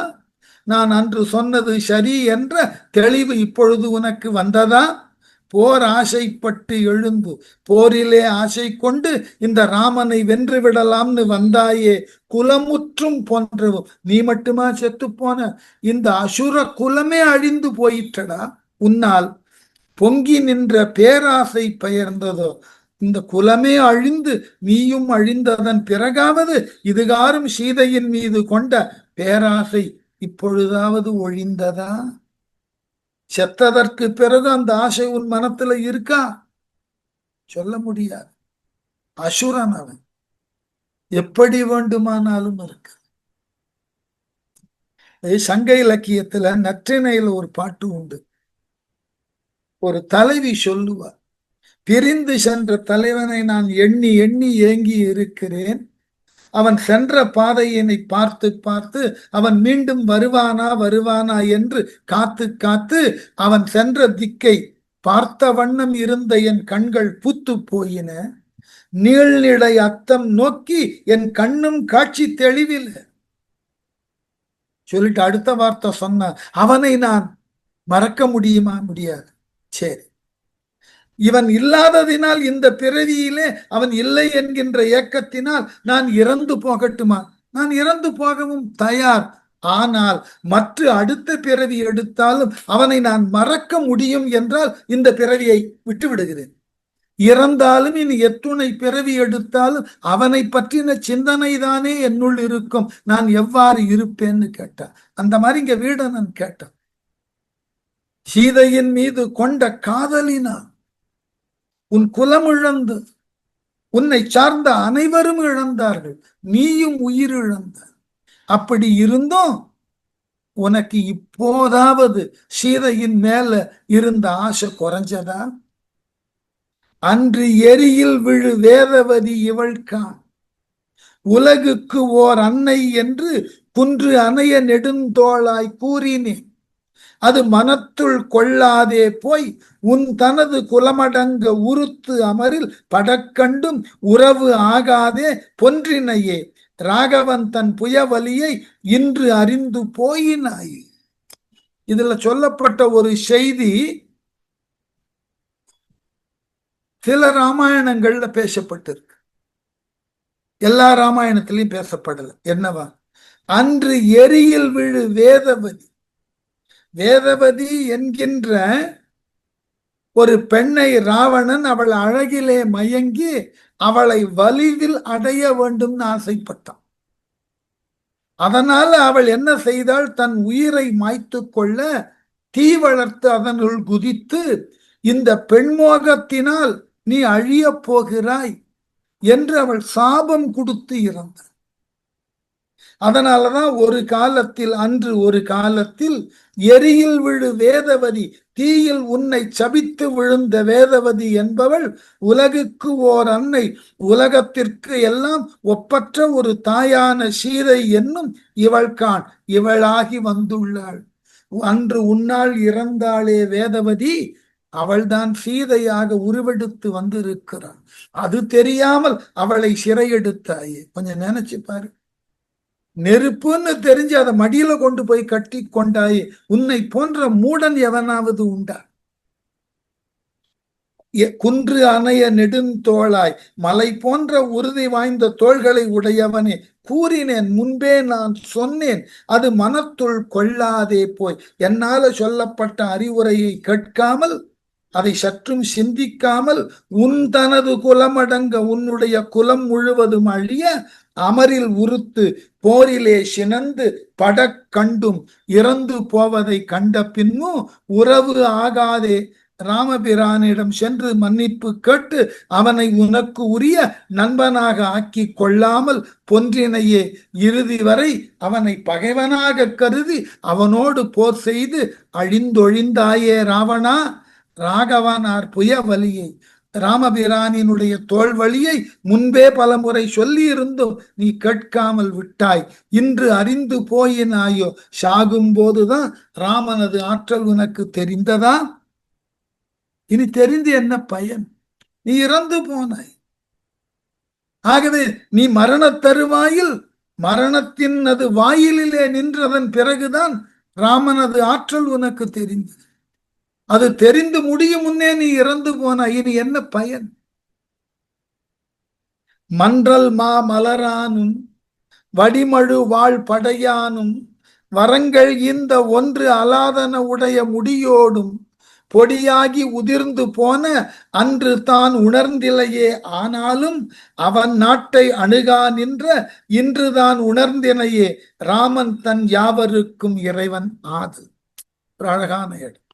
S1: நான் அன்று சொன்னது சரி என்ற தெளிவு இப்பொழுது உனக்கு வந்ததா? போர் ஆசைப்பட்டு எழுந்து போரிலே ஆசை கொண்டு இந்த ராமனை வென்று விடலாம்னு வந்தாயே. குலமுற்றும் போன்றவும் நீ மட்டுமா செத்து போன? இந்த அசுர குலமே அழிந்து போயிற்றடா உன்னால். பொங்கி நின்ற பேராசை பெயர்ந்ததோ, இந்த குலமே அழிந்து நீயும் அழிந்ததன் பிறகாவது இதுகாரும் சீதையின் மீது கொண்ட பேராசை இப்பொழுதாவது ஒழிந்ததா? செத்ததற்கு பிறகு அந்த ஆசை உன் மனத்துல இருக்கா? சொல்ல முடியாது. அசுரன் அவன், எப்படி வேண்டுமானாலும் இருக்கு. சங்க இலக்கியத்துல நற்றிணையில ஒரு பாட்டு உண்டு. ஒரு தலைவி சொல்லுவார், பிரிந்து சென்ற தலைவனை நான் எண்ணி எண்ணி ஏங்கி இருக்கிறேன். அவன் சென்ற பாதையினை பார்த்து பார்த்து அவன் மீண்டும் வருவானா வருவானா என்று காத்து காத்து அவன் சென்ற திக்கை பார்த்த வண்ணம் இருந்த என் கண்கள் பூத்து போயின. நீள்நிலை அத்தம் நோக்கி என் கண்ணும் காட்சி தெளிவில். சொல்லிட்டு அடுத்த வார்த்தை சொன்ன, அவனை நான் மறக்க முடியுமா? முடியாது. சரி, இவன் இல்லாததினால் இந்த பிறவியிலே அவன் இல்லை என்கின்ற ஏக்கத்தினால் நான் இறந்து போகட்டுமா? நான் இறந்து போகவும் தயார். ஆனால் மற்ற அடுத்த பிறவி எடுத்தாலும் அவனை நான் மறக்க முடியும் என்றால் இந்த பிறவியை விட்டு விடுகிறேன். இறந்தாலும் இனி எத்துணை பிறவி எடுத்தாலும் அவனை பற்றின சிந்தனை தானே என்னுள் இருக்கும். நான் எவ்வாறு இருப்பேன்னு கேட்டான். அந்த மாதிரி இங்க வீடனன் கேட்டான். சீதையின் மீது கொண்ட காதலினால் உன் குலம் இழந்து உன்னை சார்ந்த அனைவரும் இழந்தார்கள், நீயும் உயிர் இழந்த. அப்படி இருந்தும் உனக்கு இப்போதாவது சீதையின் மேல இருந்த ஆசை குறைஞ்சதா? அன்று எரியில் விழு வேதவதி இவள்கான், உலகுக்கு ஓர் அன்னை என்று குன்று அணைய நெடுந்தோளாய் கூறினேன். அது மனத்துள் கொள்ளாதே போய் உன் தனது குலமடங்க உறுத்து அமரில் படக்கண்டும் உறவு ஆகாதே பொன்றினையே. ராகவன் தன் புயவலியை இன்று அறிந்து போயினாய். இதுல சொல்லப்பட்ட ஒரு செய்தி சில ராமாயணங்கள்ல பேசப்பட்டிருக்கு, எல்லா ராமாயணத்திலையும் பேசப்படல. என்னவா? அன்று எரியில் விழு வேதவதி. வேதவதி என்கின்ற ஒரு பெண்ணை ராவணன் அவள் அழகிலே மயங்கி அவளை வலிவில் அடைய வேண்டும்னு ஆசைப்பட்டான். அதனால அவள் என்ன செய்தாள்? தன் உயிரை மாய்த்து கொள்ள தீ வளர்த்து அதனுள் குதித்து, இந்த பெண்மோகத்தினால் நீ அழிய போகிறாய் என்று அவள் சாபம் கொடுத்து இறந்தாள். அதனாலதான் ஒரு காலத்தில், அன்று ஒரு காலத்தில், எரியில் விழு வேதவதி, தீயில் உன்னை சபித்து விழுந்த வேதவதி என்பவள் உலகுக்கு ஓர் அன்னை, உலகத்திற்கு எல்லாம் ஒப்பற்ற ஒரு தாயான சீதை என்னும் இவள் காண், இவளாகி வந்துள்ளாள். அன்று உன்னால் இறந்தாளே வேதவதி, அவள்தான் சீதையாக உருவெடுத்து வந்திருக்கிறாள். அது தெரியாமல் அவளை சிறையெடுத்தாயே. கொஞ்சம் நினைச்சு பாரு. நெருப்புன்னு தெரிஞ்சு அதை மடியில கொண்டு போய் கட்டி கொண்டாயே. உன்னை போன்ற மூடன் எவனாவது உண்டா? குன்று அணைய நெடுந்தோளாய், மலை போன்ற உறுதி வாய்ந்த தோள்களை உடையவனே, கூறினேன் முன்பே நான் சொன்னேன், அது மனத்துள் கொள்ளாதே போய். என்னால சொல்லப்பட்ட அறிவுரையை கேட்காமல், அதை சற்றும் சிந்திக்காமல், உன் தனது குலமடங்க உன்னுடைய குலம் முழுவதும் அழிய, அமரில் உறுத்து போரிலே சினந்து படக் கண்டும் இறந்து போவதை கண்ட பின்னும் உறவு ஆகாதே ராமபிரானிடம் சென்று மன்னிப்பு கேட்டு அவனை உனக்கு உரிய நண்பனாக ஆக்கி கொள்ளாமல் பொன்றினையே இறுதி வரை அவனை பகைவனாக கருதி அவனோடு போர் செய்து அழிந்தொழிந்தாயே ராவணா. ராகவனார் புயவலியை, ராமபிரானினுடைய தோல்வழியை முன்பே பலமுறை சொல்லி இருந்தும் நீ கேட்காமல் விட்டாய். இன்று அறிந்து போயினாயோ? சாகும் போதுதான் ராமனது ஆற்றல் உனக்கு தெரிந்ததா? இனி தெரிந்து என்ன பயன்? நீ இறந்து போனாய். ஆகவே நீ மரண தருவாயில், மரணத்தின் அது வாயிலே நின்றதன் பிறகுதான் ராமனது ஆற்றல் உனக்கு தெரிந்தது. அது தெரிந்து முடியும் முன்னே நீ இறந்து போனாய். இனி என்ன பயன்? மன்றல் மா மலரானும் வடிமழு வாழ் படையானும் வரங்கள் இந்த ஒன்று அலாதன உடைய முடியோடும் பொடியாகி உதிர்ந்து போன அன்று தான் உணர்ந்திலையே. ஆனாலும் அவன் நாட்டை அணுகா நின்ற இன்றுதான் உணர்ந்தினையே. ராமன் தன் யாவருக்கும் இறைவன் ஆது. அழகான இடம்.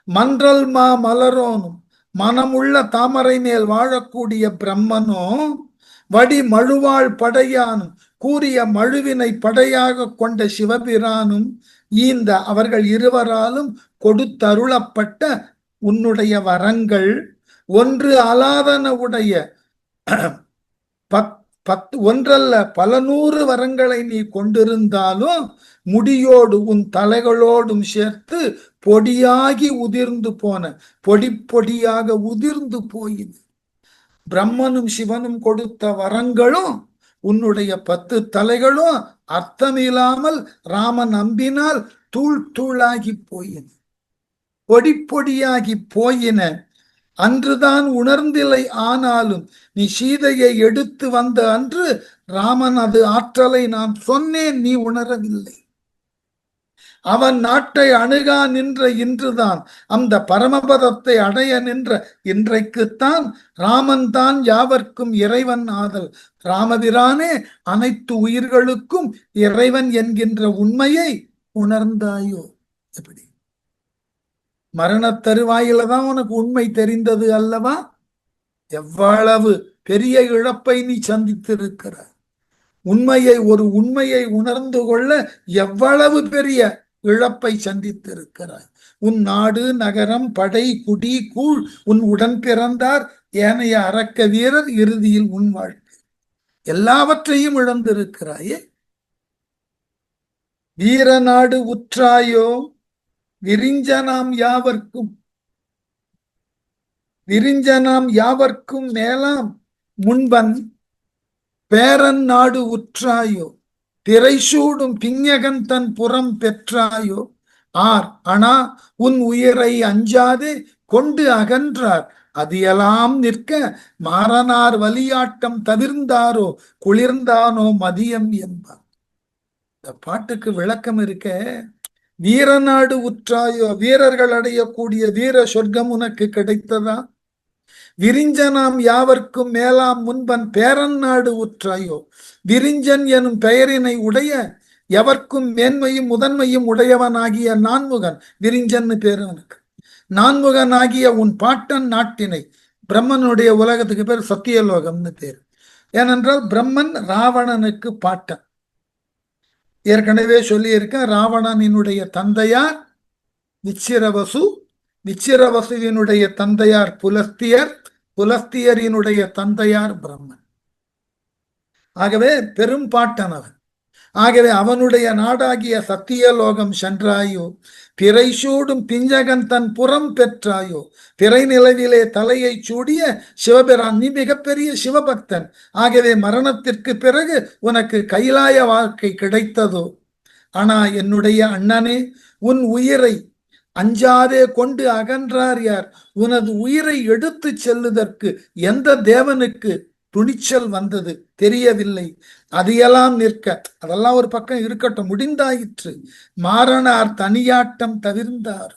S1: மன்றல் மா மலரோனும், மனமுள்ள தாமரை மேல் வாழக்கூடிய பிரம்மனோ, வடி மழுவாள் படையானும், கூறிய மழுவினை படையாக கொண்ட சிவபிரானும், ஈந்த அவர்கள் இருவராலும் கொடுத்தருளப்பட்ட உன்னுடைய வரங்கள் ஒன்று அலாதன உடைய ஒன்றல்ல பல நூறு வரங்களை நீ கொண்டிருந்தாலும் முடியோடு உன் தலைகளோடும் சேர்த்து பொடியாகி உதிர்ந்து போன, பொடி பொடியாக உதிர்ந்து போயிது. பிரம்மனும் சிவனும் கொடுத்த வரங்களும் உன்னுடைய 10 தலைகளும் அர்த்தமில்லாமல் ராமன் அம்பினால் தூள் தூளாகி போயின, பொடி பொடியாகி போயின. அன்றுதான் உணர்ந்தில்லை. ஆனாலும் நீ சீதையை எடுத்து வந்த அன்று ராமன் அது ஆற்றலை நான் சொன்னேன், நீ உணரவில்லை. அவன் நாட்டை அணுகா நின்ற இன்றுதான், அந்த பரமபதத்தை அடைய நின்ற இன்றைக்குத்தான் ராமன் தான் யாவர்க்கும் இறைவன் ஆதல். ராமபிரானே அனைத்து உயிர்களுக்கும் இறைவன் என்கின்ற உண்மையை உணர்ந்தாயோ? எப்படி? மரண தருவாயில தான் உனக்கு உண்மை தெரிந்தது அல்லவா? எவ்வளவு பெரிய இழப்பை நீ சந்தித்திருக்கிறாய். ஒரு உண்மையை உணர்ந்து கொள்ள எவ்வளவு பெரிய இழப்பை சந்தித்திருக்கிறாய். உன் நாடு, நகரம், படை, குடி, கூழ், உன் உடன் பிறந்தார், ஏனைய அரக்க வீரர், இறுதியில் உன் வாழ்க்கை, எல்லாவற்றையும் இழந்திருக்கிறாயே. வீர நாடு உற்றாயோ விரிஞ்சனாம் யாவர்க்கும் மேலாம் முன்பன் பேரன் நாடு உற்றாயோ, திரைசூடும் பிஞகன் தன் புறம் பெற்றாயோ. ஆர் அணா உன் உயிரை அஞ்சாதே கொண்டு அகன்றார், அது எல்லாம் நிற்க மாறனார் வலியாட்டம் தவிர்ந்தாரோ குளிர்ந்தானோ மதியம் என்பார். இந்த பாட்டுக்கு விளக்கம் இருக்க. வீரநாடு உற்றாயோ, வீரர்கள் அடையக்கூடிய வீர சொர்க்கம் உனக்கு கிடைத்ததா? விரிஞ்சனாம் யாவர்க்கும் மேலாம் முன்பன் பேரன் நாடு உற்றாயோ, விரிஞ்சன் எனும் பெயரினை உடைய எவர்க்கும் மேன்மையும் முதன்மையும் உடையவனாகிய நான்முகன், விரிஞ்சன்னு பேரு உனக்கு, நான்முகன் ஆகிய உன் பாட்டன் நாட்டினை, பிரம்மனுடைய உலகத்துக்கு பேர் சத்தியலோகம்னு பேரு. ஏனென்றால் பிரம்மன் ராவணனுக்கு பாட்டன். ஏற்கனவே சொல்லியிருக்க, ராவணனினுடைய தந்தையார் விச்சிரவசு, விச்சிரவசுவினுடைய தந்தையார் புலஸ்தியர், புலஸ்தியரினுடைய தந்தையார் பிரம்மன். ஆகவே பெரும்பாட்டனவன். ஆகவே அவனுடைய நாடாகிய சத்தியலோகம் சென்றாயோ, பிறை சூடும் பிஞ்சகன் தன் புறம் பெற்றாயோ, பிறை நிலவிலே தலையை சூடிய சிவபிரான், நீ மிகப்பெரிய சிவபக்தன். ஆகவே மரணத்திற்கு பிறகு உனக்கு கைலாய வாழ்க்கை கிடைத்ததோ. ஆனா என்னுடைய அண்ணனே, உன் உயிரை அஞ்சாதே கொண்டு அகன்றார் யார்? உனது உயிரை எடுத்து செல்லுதற்கு எந்த தேவனுக்கு துணிச்சல் வந்தது தெரியவில்லை. அதையெல்லாம் நிற்க, அதெல்லாம் ஒரு பக்கம் இருக்கட்டும், முடிந்தாயிற்று. மாறனார் தனியாட்டம் தவிர்ந்தார்.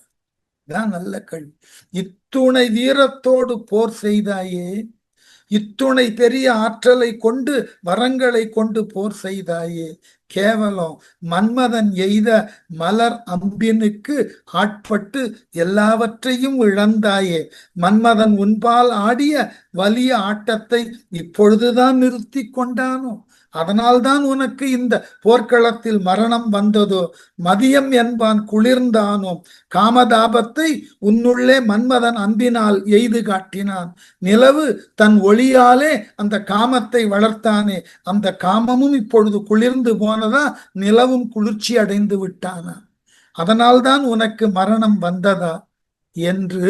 S1: தான் நல்ல கேள்வி. இத்துணை வீரத்தோடு போர் செய்தாயே, இத்துணை பெரிய ஆற்றலை கொண்டு வரங்களை கொண்டு போர் செய்தாயே, கேவலம் மன்மதன் எய்த மலர் அம்பினுக்கு ஆட்பட்டு எல்லாவற்றையும் இழந்தாயே. மன்மதன் உன்பால் ஆடிய வலிய ஆட்டத்தை இப்பொழுதுதான் நிறுத்தி கொண்டானோ, அதனால்தான் உனக்கு இந்த போர்க்களத்தில் மரணம் வந்ததோ. மதியம் என்பான் குளிர்ந்தானோ, காமதாபத்தை உன்னுள்ளே மன்மதன் அன்பினால் எய்து காட்டினான். நிலவு தன் ஒளியாலே அந்த காமத்தை வளர்த்தானே, அந்த காமமும் இப்பொழுது குளிர்ந்து போனதா, நிலவும் குளிர்ச்சி அடைந்து விட்டானா, அதனால்தான் உனக்கு மரணம் வந்ததா என்று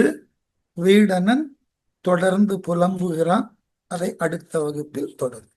S1: வீடனன் தொடர்ந்து புலம்புகிறான். அதை அடுத்த வகுப்பில் தொடரும்.